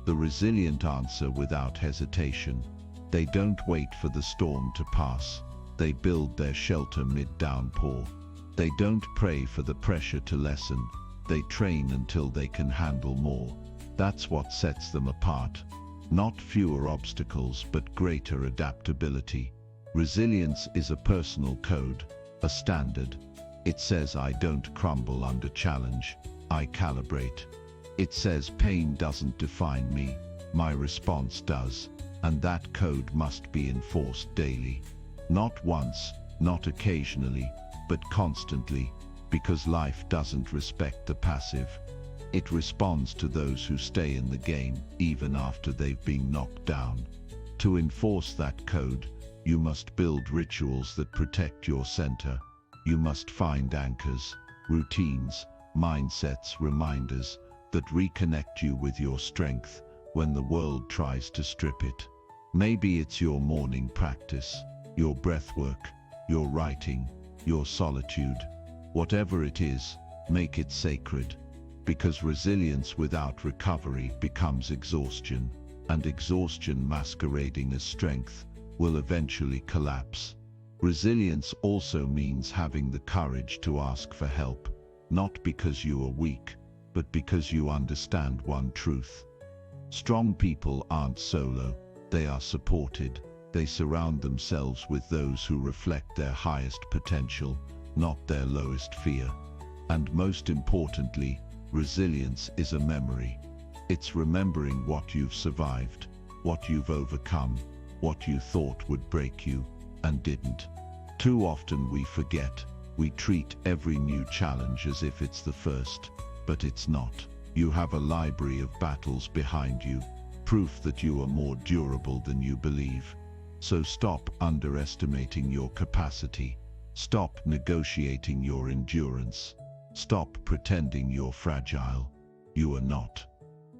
The resilient answer without hesitation. They don't wait for the storm to pass. They build their shelter mid-downpour. They don't pray for the pressure to lessen. They train until they can handle more. That's what sets them apart. Not fewer obstacles, but greater adaptability. Resilience is a personal code, a standard. It says I don't crumble under challenge, I calibrate. It says pain doesn't define me, my response does, and that code must be enforced daily. Not once, not occasionally, but constantly, because life doesn't respect the passive. It responds to those who stay in the game, even after they've been knocked down. To enforce that code, you must build rituals that protect your center. You must find anchors, routines, mindsets, reminders that reconnect you with your strength when the world tries to strip it. Maybe it's your morning practice, your breathwork, your writing, your solitude. Whatever it is, make it sacred, because resilience without recovery becomes exhaustion. and exhaustion masquerading as strength will eventually collapse. Resilience also means having the courage to ask for help, not because you are weak, but because you understand one truth. Strong people aren't solo, they are supported. They surround themselves with those who reflect their highest potential, not their lowest fear. And most importantly, resilience is a memory. It's remembering what you've survived, what you've overcome, what you thought would break you, and didn't. Too often we forget. We treat every new challenge as if it's the first, but it's not. You have a library of battles behind you, proof that you are more durable than you believe. So stop underestimating your capacity. Stop negotiating your endurance. Stop pretending you're fragile. You are not.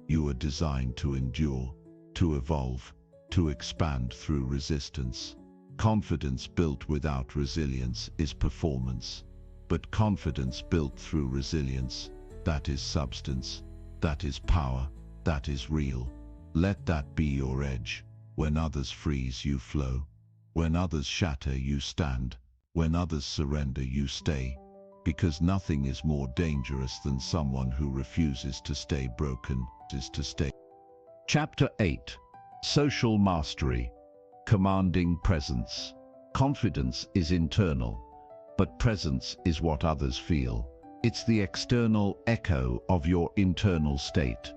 You are designed to endure, to evolve, to expand through resistance. Confidence built without resilience is performance. But confidence built through resilience, that is substance, that is power, that is real. Let that be your edge. When others freeze, you flow. When others shatter, you stand. When others surrender, you stay. Because nothing is more dangerous than someone who refuses to stay broken, is to stay. Chapter 8. Social Mastery. Commanding presence. Confidence is internal, but presence is what others feel. It's the external echo of your internal state.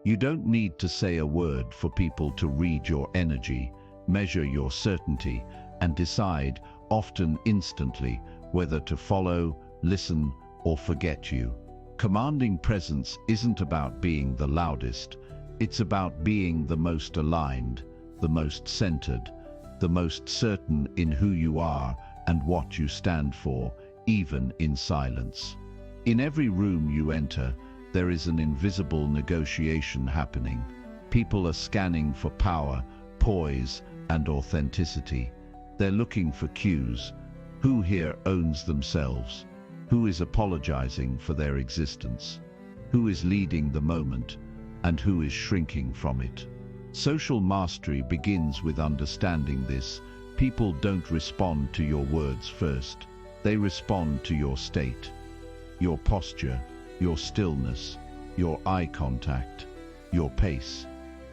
You don't need to say a word for people to read your energy, measure your certainty, and decide, often instantly, whether to follow, listen, or forget you. Commanding presence isn't about being the loudest. It's about being the most aligned, the most centered, the most certain in who you are and what you stand for, even in silence. In every room you enter, there is an invisible negotiation happening. People are scanning for power, poise, and authenticity. They're looking for cues. Who here owns themselves? Who is apologizing for their existence? Who is leading the moment? And who is shrinking from it? Social mastery begins with understanding this. People don't respond to your words first. They respond to your state, your posture, your stillness, your eye contact, your pace.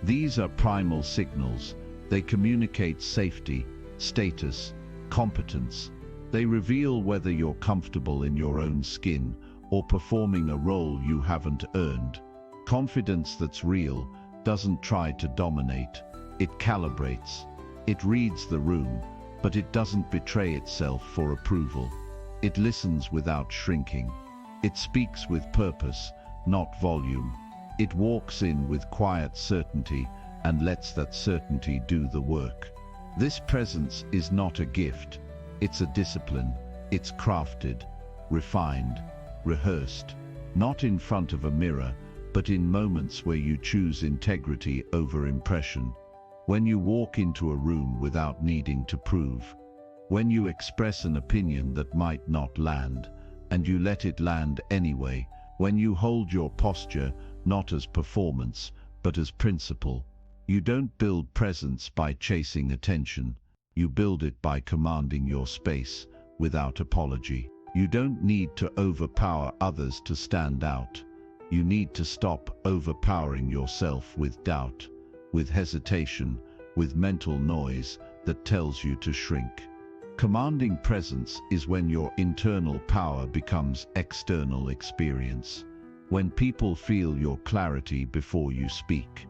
These are primal signals. They communicate safety, status, competence. They reveal whether you're comfortable in your own skin or performing a role you haven't earned. Confidence that's real doesn't try to dominate. It calibrates. It reads the room, but it doesn't betray itself for approval. It listens without shrinking. It speaks with purpose, not volume. It walks in with quiet certainty and lets that certainty do the work. This presence is not a gift. It's a discipline. It's crafted, refined, rehearsed, not in front of a mirror, but in moments where you choose integrity over impression. When you walk into a room without needing to prove. When you express an opinion that might not land, and you let it land anyway. When you hold your posture not as performance, but as principle. You don't build presence by chasing attention. You build it by commanding your space without apology. You don't need to overpower others to stand out. You need to stop overpowering yourself with doubt, with hesitation, with mental noise that tells you to shrink. Commanding presence is when your internal power becomes external experience. When people feel your clarity before you speak.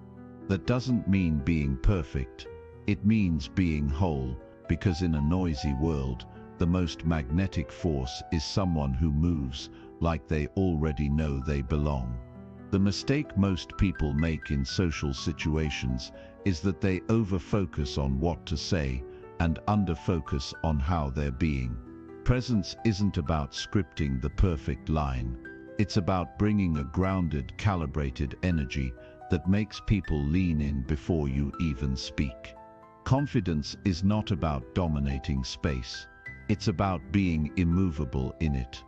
That doesn't mean being perfect. It means being whole, because in a noisy world, the most magnetic force is someone who moves like they already know they belong. The mistake most people make in social situations is that they over-focus on what to say and under-focus on how they're being. Presence isn't about scripting the perfect line. It's about bringing a grounded, calibrated energy that makes people lean in before you even speak. Confidence is not about dominating space. It's about being immovable in it.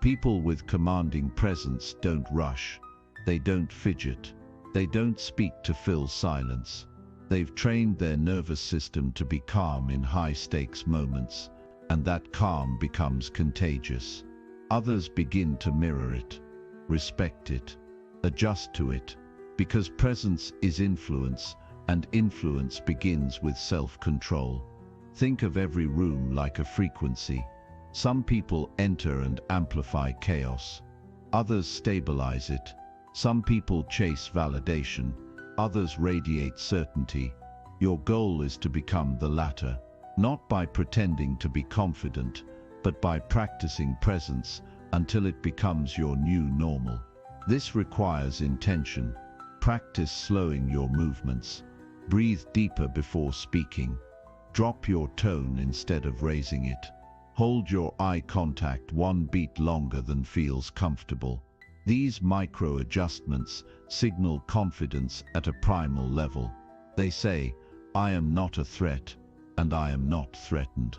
People with commanding presence don't rush. They don't fidget. They don't speak to fill silence. They've trained their nervous system to be calm in high-stakes moments, and that calm becomes contagious. Others begin to mirror it, respect it, adjust to it, because presence is influence, and influence begins with self-control. Think of every room like a frequency. Some people enter and amplify chaos. Others stabilize it. Some people chase validation. Others radiate certainty. Your goal is to become the latter, not by pretending to be confident, but by practicing presence until it becomes your new normal. This requires intention. Practice slowing your movements. Breathe deeper before speaking. Drop your tone instead of raising it. Hold your eye contact one beat longer than feels comfortable. These micro adjustments signal confidence at a primal level. They say, I am not a threat, and I am not threatened.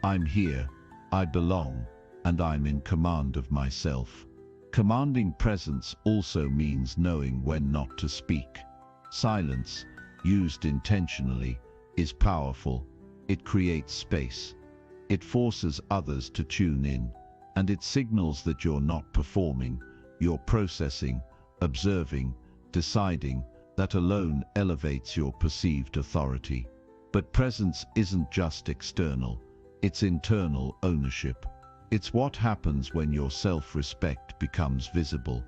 I'm here, I belong, and I'm in command of myself. Commanding presence also means knowing when not to speak. Silence, used intentionally, is powerful. It creates space. It forces others to tune in, and it signals that you're not performing, you're processing, observing, deciding. That alone elevates your perceived authority. But presence isn't just external, it's internal ownership. It's what happens when your self-respect becomes visible,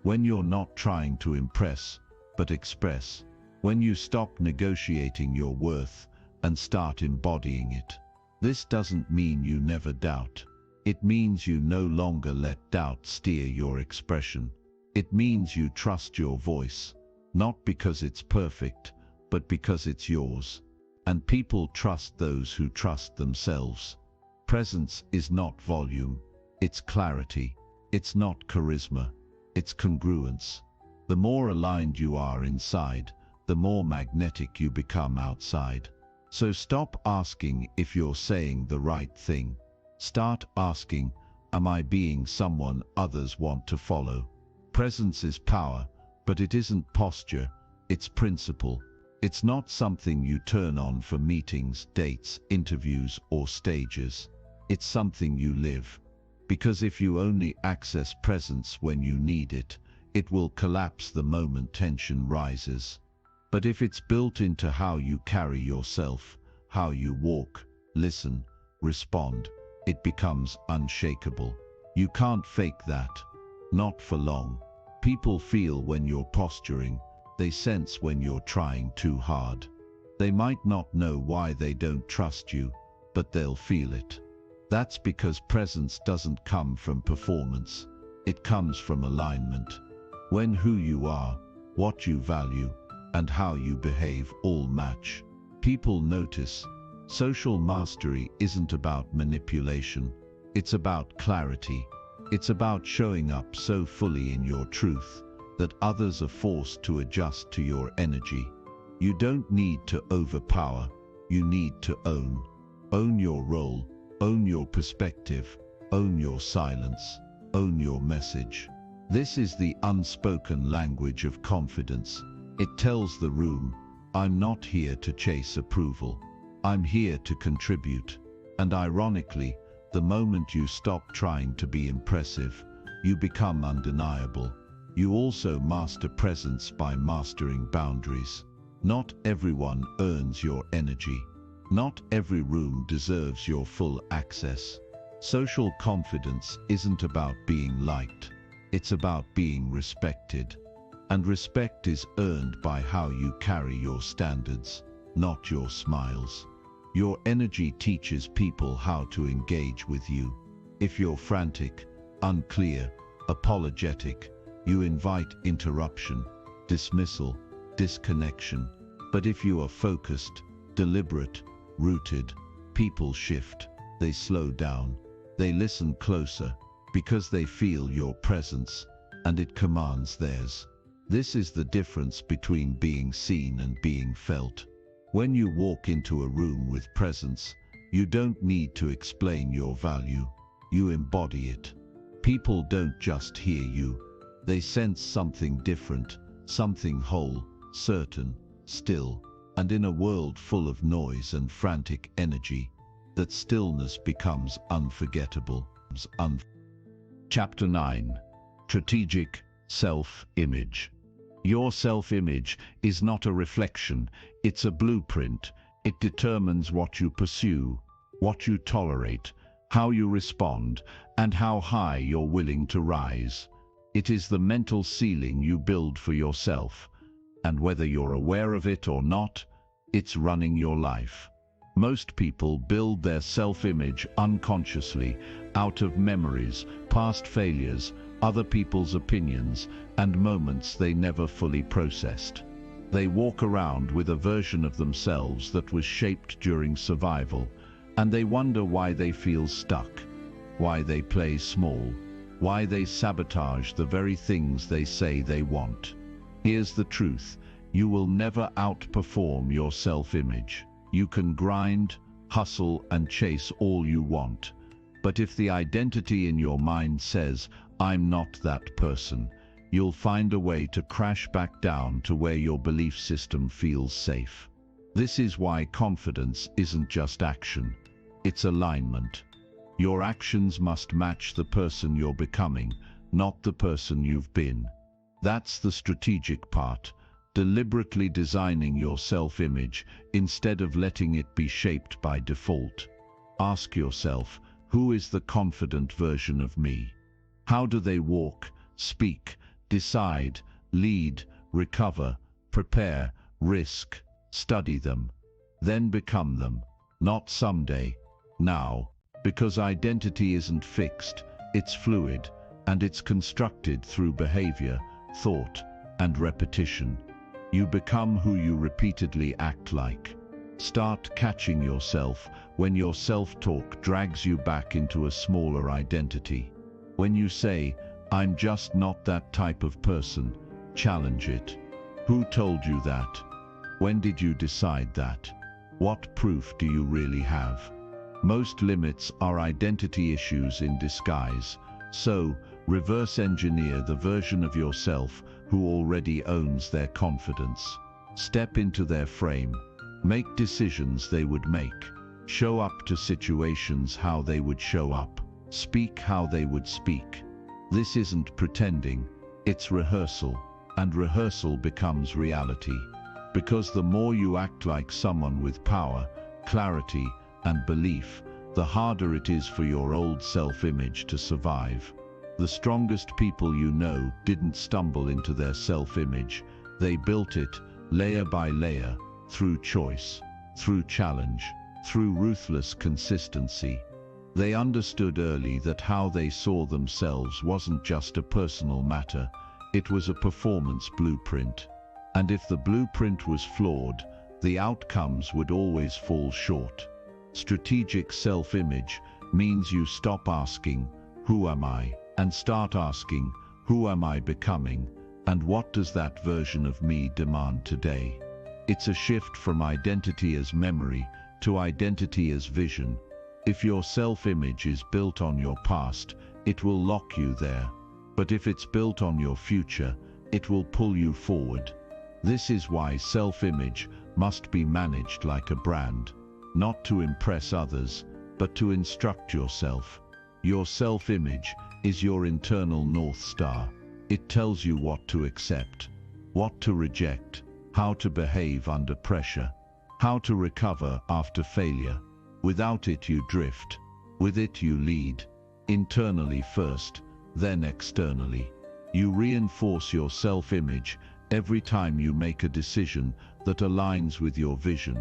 when you're not trying to impress, but express, when you stop negotiating your worth and start embodying it. This doesn't mean you never doubt. It means you no longer let doubt steer your expression. It means you trust your voice, not because it's perfect, but because it's yours. And people trust those who trust themselves. Presence is not volume, it's clarity. It's not charisma, it's congruence. The more aligned you are inside, the more magnetic you become outside. So stop asking if you're saying the right thing. Start asking, am I being someone others want to follow? Presence is power, but it isn't posture, it's principle. It's not something you turn on for meetings, dates, interviews, or stages. It's something you live. Because if you only access presence when you need it, it will collapse the moment tension rises. But if it's built into how you carry yourself, how you walk, listen, respond, it becomes unshakable. You can't fake that. Not for long. People feel when you're posturing. They sense when you're trying too hard. They might not know why they don't trust you, but they'll feel it. That's because presence doesn't come from performance. It comes from alignment. When who you are, what you value, and how you behave all match, people notice. Social mastery isn't about manipulation. It's about clarity. It's about showing up so fully in your truth that others are forced to adjust to your energy. You don't need to overpower. You need to own. Own your role. Own your perspective. Own your silence. Own your message. This is the unspoken language of confidence. It tells the room, I'm not here to chase approval. I'm here to contribute. And ironically, the moment you stop trying to be impressive, you become undeniable. You also master presence by mastering boundaries. Not everyone earns your energy. Not every room deserves your full access. Social confidence isn't about being liked. It's about being respected. And respect is earned by how you carry your standards, not your smiles. Your energy teaches people how to engage with you. If you're frantic, unclear, apologetic, you invite interruption, dismissal, disconnection. But if you are focused, deliberate, rooted, people shift. They slow down. They listen closer because they feel your presence and it commands theirs. This is the difference between being seen and being felt. When you walk into a room with presence, you don't need to explain your value. You embody it. People don't just hear you. They sense something different, something whole, certain, still, And in a world full of noise and frantic energy, that stillness becomes unforgettable. Chapter 9. Strategic Self-Image. Your self-image is not a reflection, it's a blueprint. It determines what you pursue, what you tolerate, how you respond, and how high you're willing to rise. It is the mental ceiling you build for yourself, and whether you're aware of it or not, it's running your life. Most people build their self-image unconsciously, out of memories, past failures, other people's opinions, and moments they never fully processed. They walk around with a version of themselves that was shaped during survival, and they wonder why they feel stuck, why they play small, why they sabotage the very things they say they want. Here's the truth: you will never outperform your self-image. You can grind, hustle, and chase all you want, but if the identity in your mind says, "I'm not that person," you'll find a way to crash back down to where your belief system feels safe. This is why confidence isn't just action, it's alignment. Your actions must match the person you're becoming, not the person you've been. That's the strategic part, deliberately designing your self-image instead of letting it be shaped by default. Ask yourself, who is the confident version of me? How do they walk, speak, decide, lead, recover, prepare, risk? Study them, then become them. Not someday, now. Because identity isn't fixed, it's fluid, and it's constructed through behavior, thought, and repetition. You become who you repeatedly act like. Start catching yourself when your self-talk drags you back into a smaller identity. When you say, "I'm just not that type of person," challenge it. Who told you that? When did you decide that? What proof do you really have? Most limits are identity issues in disguise, so reverse engineer the version of yourself who already owns their confidence. Step into their frame, make decisions they would make, show up to situations how they would show up, speak how they would speak. This isn't pretending, it's rehearsal, and rehearsal becomes reality. Because the more you act like someone with power, clarity, and belief, the harder it is for your old self-image to survive. The strongest people you know didn't stumble into their self-image. They built it, layer by layer, through choice, through challenge, through ruthless consistency. They understood early that how they saw themselves wasn't just a personal matter, it was a performance blueprint. And if the blueprint was flawed, the outcomes would always fall short. Strategic self-image means you stop asking, "Who am I?" and start asking, "Who am I becoming? And what does that version of me demand today?" It's a shift from identity as memory to identity as vision. If your self-image is built on your past, it will lock you there. But if it's built on your future, it will pull you forward. This is why self-image must be managed like a brand, not to impress others, but to instruct yourself. Your self-image is your internal North Star. It tells you what to accept, what to reject, how to behave under pressure, how to recover after failure. Without it you drift. With it you lead. Internally first, then externally. You reinforce your self-image every time you make a decision that aligns with your vision.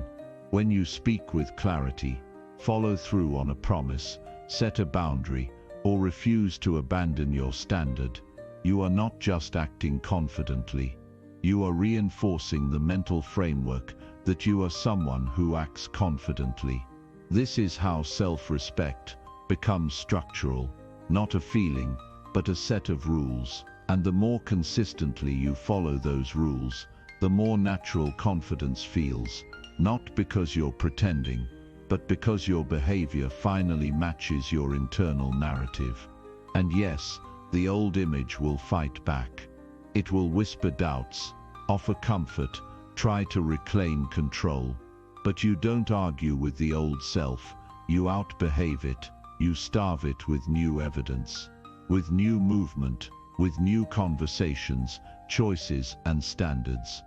When you speak with clarity, follow through on a promise, set a boundary, or refuse to abandon your standard, you are not just acting confidently. You are reinforcing the mental framework that you are someone who acts confidently. This is how self-respect becomes structural, not a feeling, but a set of rules. And the more consistently you follow those rules, the more natural confidence feels, not because you're pretending, but because your behavior finally matches your internal narrative. And yes, the old image will fight back. It will whisper doubts, offer comfort, try to reclaim control. But you don't argue with the old self, you outbehave it, you starve it with new evidence, with new movement, with new conversations, choices and standards.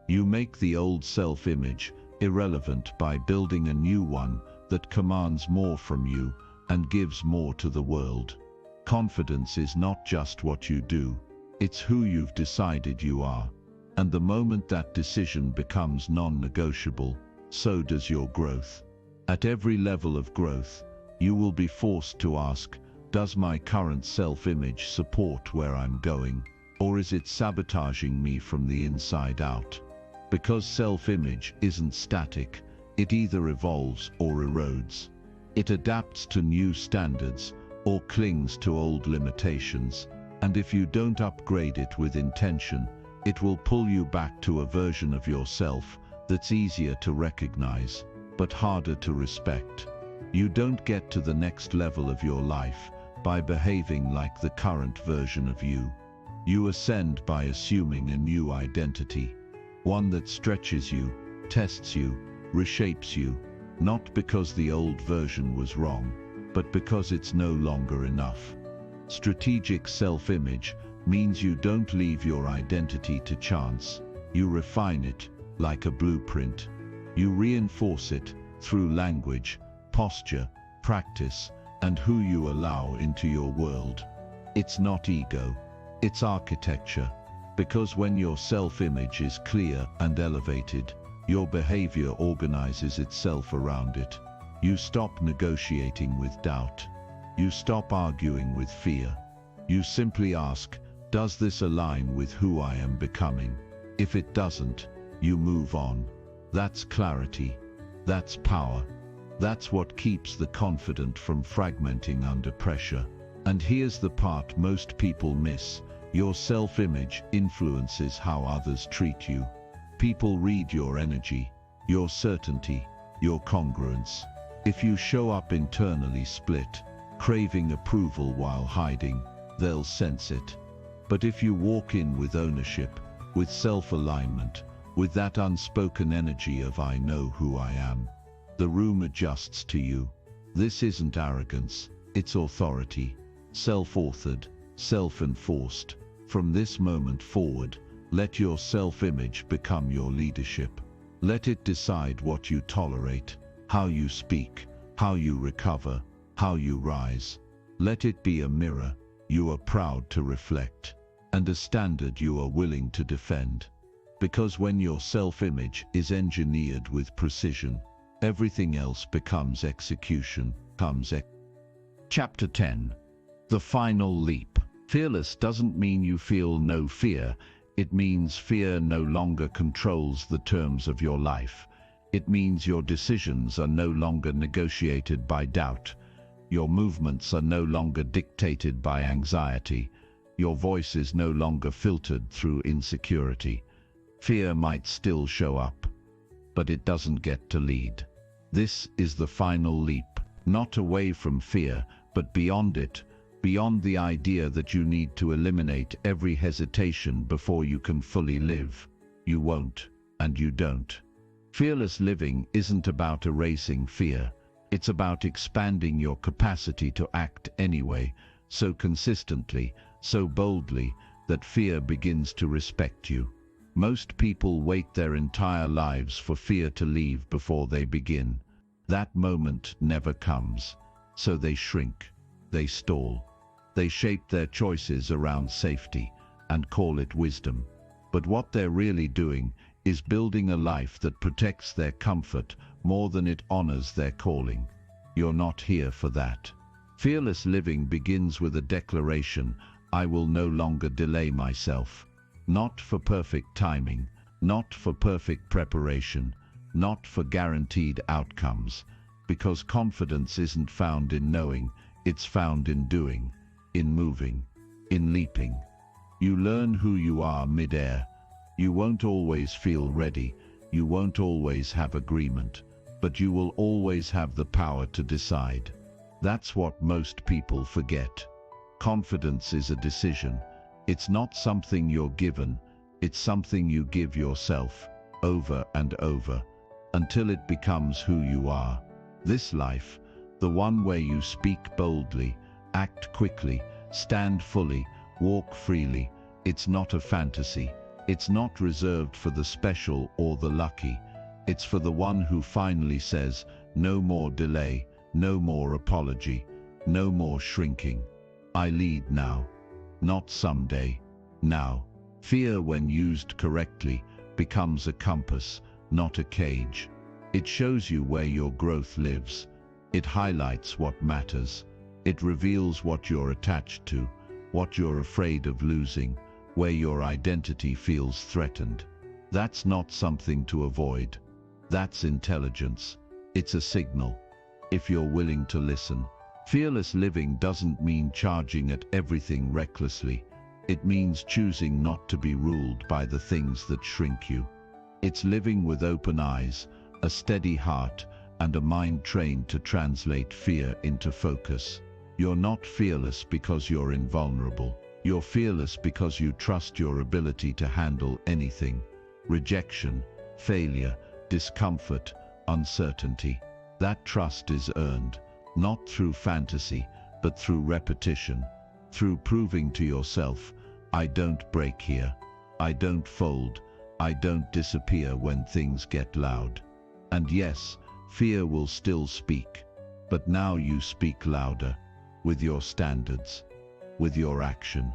You make the old self-image irrelevant by building a new one that commands more from you and gives more to the world. Confidence is not just what you do, it's who you've decided you are. And the moment that decision becomes non-negotiable, so does your growth. At every level of growth, you will be forced to ask, does my current self-image support where I'm going, or is it sabotaging me from the inside out? Because self-image isn't static, it either evolves or erodes. It adapts to new standards or clings to old limitations, and if you don't upgrade it with intention, it will pull you back to a version of yourself that's easier to recognize, but harder to respect. You don't get to the next level of your life by behaving like the current version of you. You ascend by assuming a new identity, one that stretches you, tests you, reshapes you, not because the old version was wrong, but because it's no longer enough. Strategic self-image means you don't leave your identity to chance. You refine it like a blueprint. You reinforce it through language, posture, practice, and who you allow into your world. It's not ego, it's architecture. Because when your self-image is clear and elevated, your behavior organizes itself around it. You stop negotiating with doubt. You stop arguing with fear. You simply ask, does this align with who I am becoming? If it doesn't, you move on. That's clarity. That's power. That's what keeps the confident from fragmenting under pressure. And here's the part most people miss. Your self-image influences how others treat you. People read your energy, your certainty, your congruence. If you show up internally split, craving approval while hiding, they'll sense it. But if you walk in with ownership, with self-alignment, with that unspoken energy of I know who I am, the room adjusts to you. This isn't arrogance, it's authority. Self-authored, self-enforced. From this moment forward, let your self-image become your leadership. Let it decide what you tolerate, how you speak, how you recover, how you rise. Let it be a mirror you are proud to reflect, and a standard you are willing to defend. Because when your self-image is engineered with precision, everything else becomes execution. Chapter 10. The Final Leap. Fearless doesn't mean you feel no fear. It means fear no longer controls the terms of your life. It means your decisions are no longer negotiated by doubt. Your movements are no longer dictated by anxiety. Your voice is no longer filtered through insecurity. Fear might still show up, but it doesn't get to lead. This is the final leap, not away from fear, but beyond it, beyond the idea that you need to eliminate every hesitation before you can fully live. You won't, and you don't. Fearless living isn't about erasing fear. It's about expanding your capacity to act anyway, so consistently, so boldly, that fear begins to respect you. Most people wait their entire lives for fear to leave before they begin. That moment never comes, so they shrink, they stall. They shape their choices around safety and call it wisdom. But what they're really doing is building a life that protects their comfort more than it honors their calling. You're not here for that. Fearless living begins with a declaration: I will no longer delay myself. Not for perfect timing, not for perfect preparation, not for guaranteed outcomes, because confidence isn't found in knowing, it's found in doing, in moving, in leaping. You learn who you are mid-air. You won't always feel ready, you won't always have agreement, but you will always have the power to decide. That's what most people forget. Confidence is a decision. It's not something you're given, it's something you give yourself. over and over, until it becomes who you are. This life, the one where you speak boldly, act quickly, stand fully, walk freely, it's not a fantasy. It's not reserved for the special or the lucky. It's for the one who finally says, no more delay, no more apology, no more shrinking. I lead now, not someday, now. Fear, when used correctly, becomes a compass, not a cage. It shows you where your growth lives. It highlights what matters. It reveals what you're attached to, what you're afraid of losing, where your identity feels threatened. That's not something to avoid. That's intelligence. It's a signal, if you're willing to listen. Fearless living doesn't mean charging at everything recklessly. It means choosing not to be ruled by the things that shrink you. It's living with open eyes, a steady heart, and a mind trained to translate fear into focus. You're not fearless because you're invulnerable. You're fearless because you trust your ability to handle anything. Rejection, failure, discomfort, uncertainty. That trust is earned, not through fantasy, but through repetition, through proving to yourself, I don't break here, I don't fold, I don't disappear when things get loud. And yes, fear will still speak, but now you speak louder, with your standards, with your action,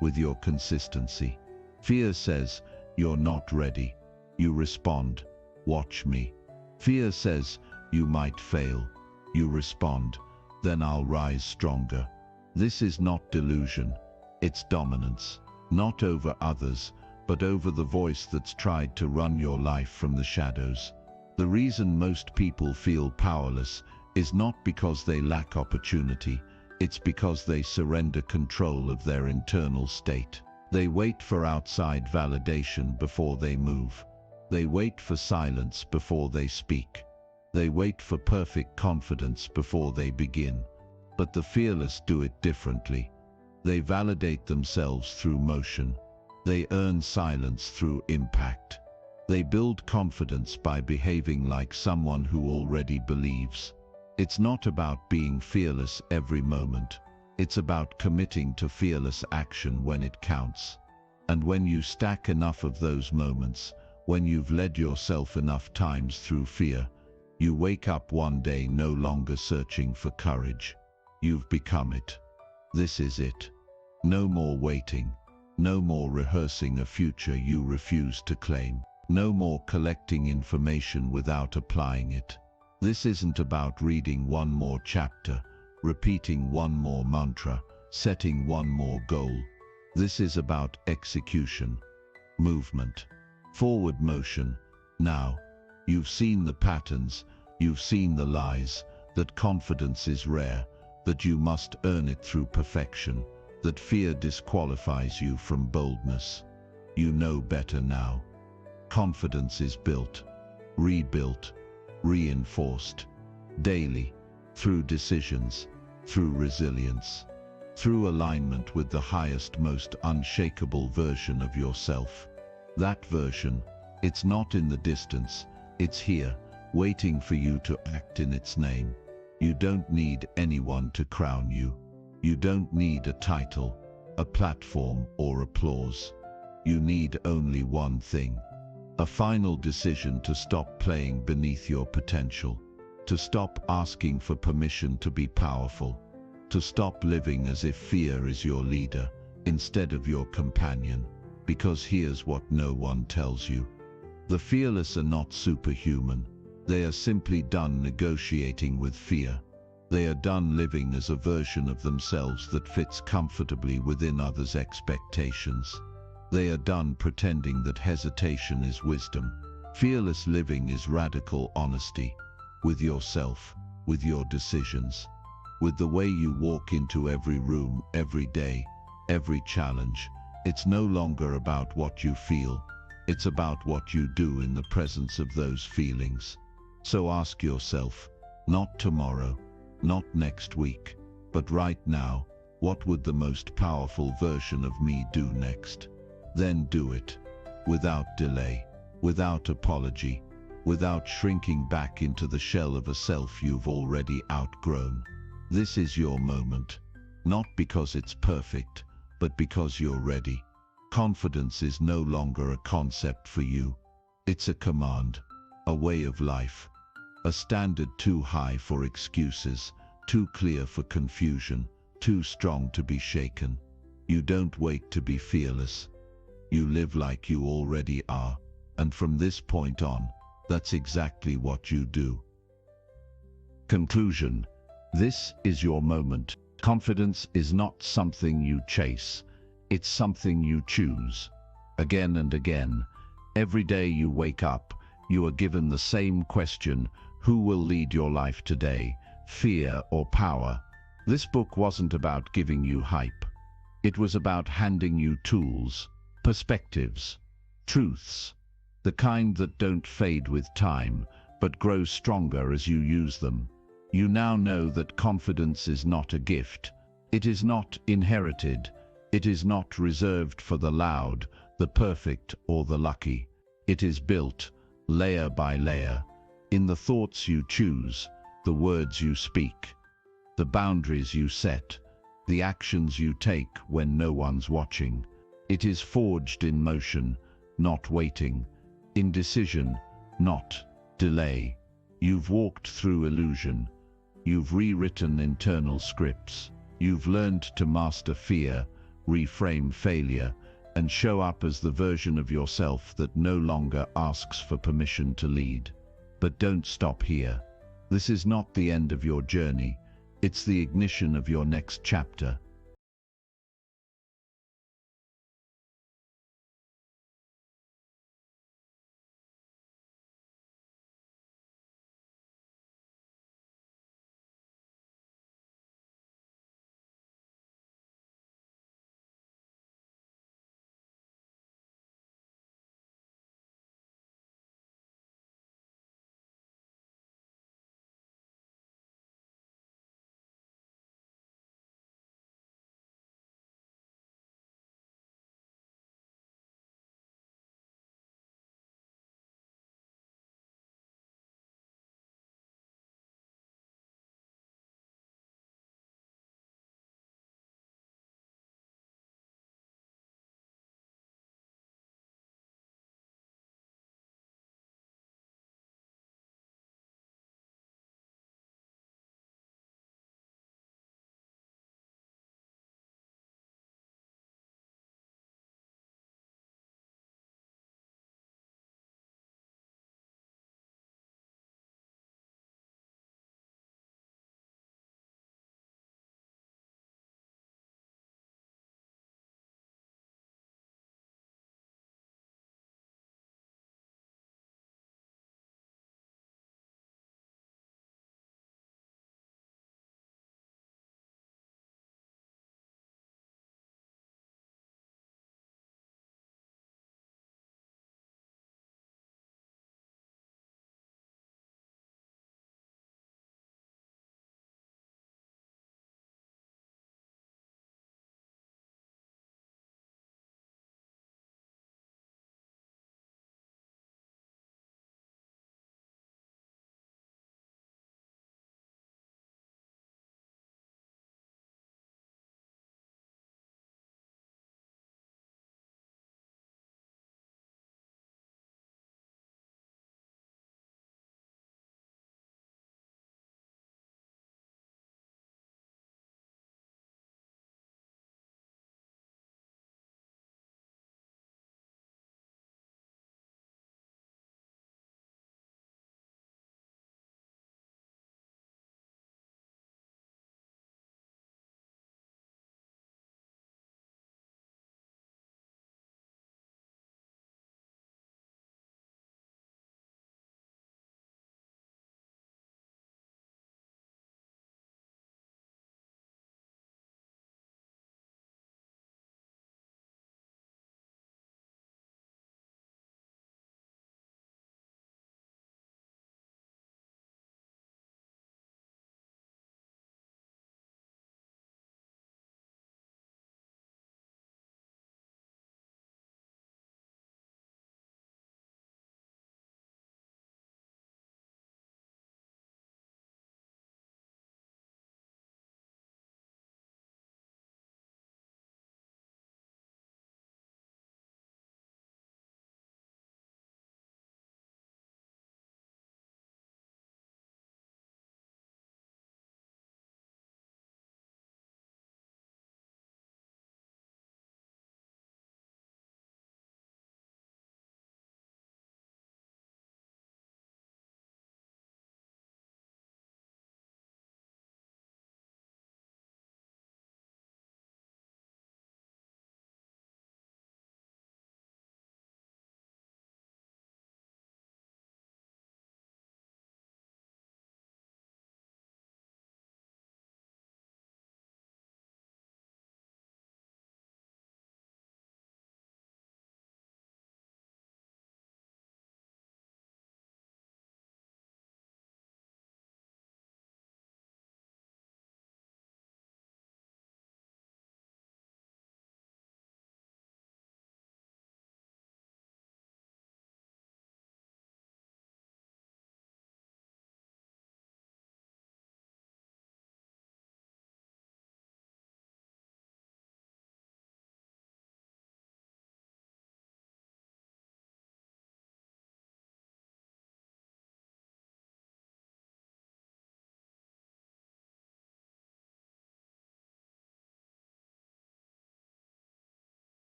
with your consistency. Fear says, you're not ready. You respond, watch me. Fear says, you might fail. You respond, then I'll rise stronger. This is not delusion, it's dominance. Not over others, but over the voice that's tried to run your life from the shadows. The reason most people feel powerless is not because they lack opportunity. It's because they surrender control of their internal state. They wait for outside validation before they move. They wait for silence before they speak. They wait for perfect confidence before they begin. But the fearless do it differently. They validate themselves through motion. They earn silence through impact. They build confidence by behaving like someone who already believes. It's not about being fearless every moment. It's about committing to fearless action when it counts. And when you stack enough of those moments, when you've led yourself enough times through fear, you wake up one day no longer searching for courage. You've become it. This is it. No more waiting. No more rehearsing a future you refuse to claim. No more collecting information without applying it. This isn't about reading one more chapter, repeating one more mantra, setting one more goal. This is about execution, movement, forward motion. Now, you've seen the patterns, you've seen the lies, that confidence is rare, that you must earn it through perfection, that fear disqualifies you from boldness. You know better now. Confidence is built, rebuilt, reinforced, daily, through decisions, through resilience, through alignment with the highest, most unshakable version of yourself. That version, it's not in the distance, it's here, waiting for you to act in its name. You don't need anyone to crown you. You don't need a title, a platform, or applause. You need only one thing. A final decision to stop playing beneath your potential, to stop asking for permission to be powerful, to stop living as if fear is your leader instead of your companion, because here's what no one tells you. The fearless are not superhuman. They are simply done negotiating with fear. They are done living as a version of themselves that fits comfortably within others' expectations. They are done pretending that hesitation is wisdom. Fearless living is radical honesty with yourself, with your decisions, with the way you walk into every room, every day, every challenge. It's no longer about what you feel. It's about what you do in the presence of those feelings. So ask yourself, not tomorrow, not next week, but right now, what would the most powerful version of me do next? Then do it, without delay. without apology, without shrinking back into the shell of a self you've already outgrown. This is your moment, not because it's perfect, but because you're ready. Confidence is no longer a concept for you. It's a command, a way of life, a standard too high for excuses, too clear for confusion, too strong to be shaken. You don't wait to be fearless. You live like you already are, and from this point on, that's exactly what you do. Conclusion. This is your moment. Confidence is not something you chase. It's something you choose. Again and again, every day you wake up, you are given the same question: who will lead your life today, fear or power? This book wasn't about giving you hype. It was about handing you tools, perspectives, truths, the kind that don't fade with time, but grow stronger as you use them. You now know that confidence is not a gift. It is not inherited. It is not reserved for the loud, the perfect, or the lucky. It is built, layer by layer, in the thoughts you choose, the words you speak, the boundaries you set, the actions you take when no one's watching. It is forged in motion, not waiting, in decision, not delay. You've walked through illusion. You've rewritten internal scripts. You've learned to master fear, reframe failure, and show up as the version of yourself that no longer asks for permission to lead. But don't stop here. This is not the end of your journey. It's the ignition of your next chapter.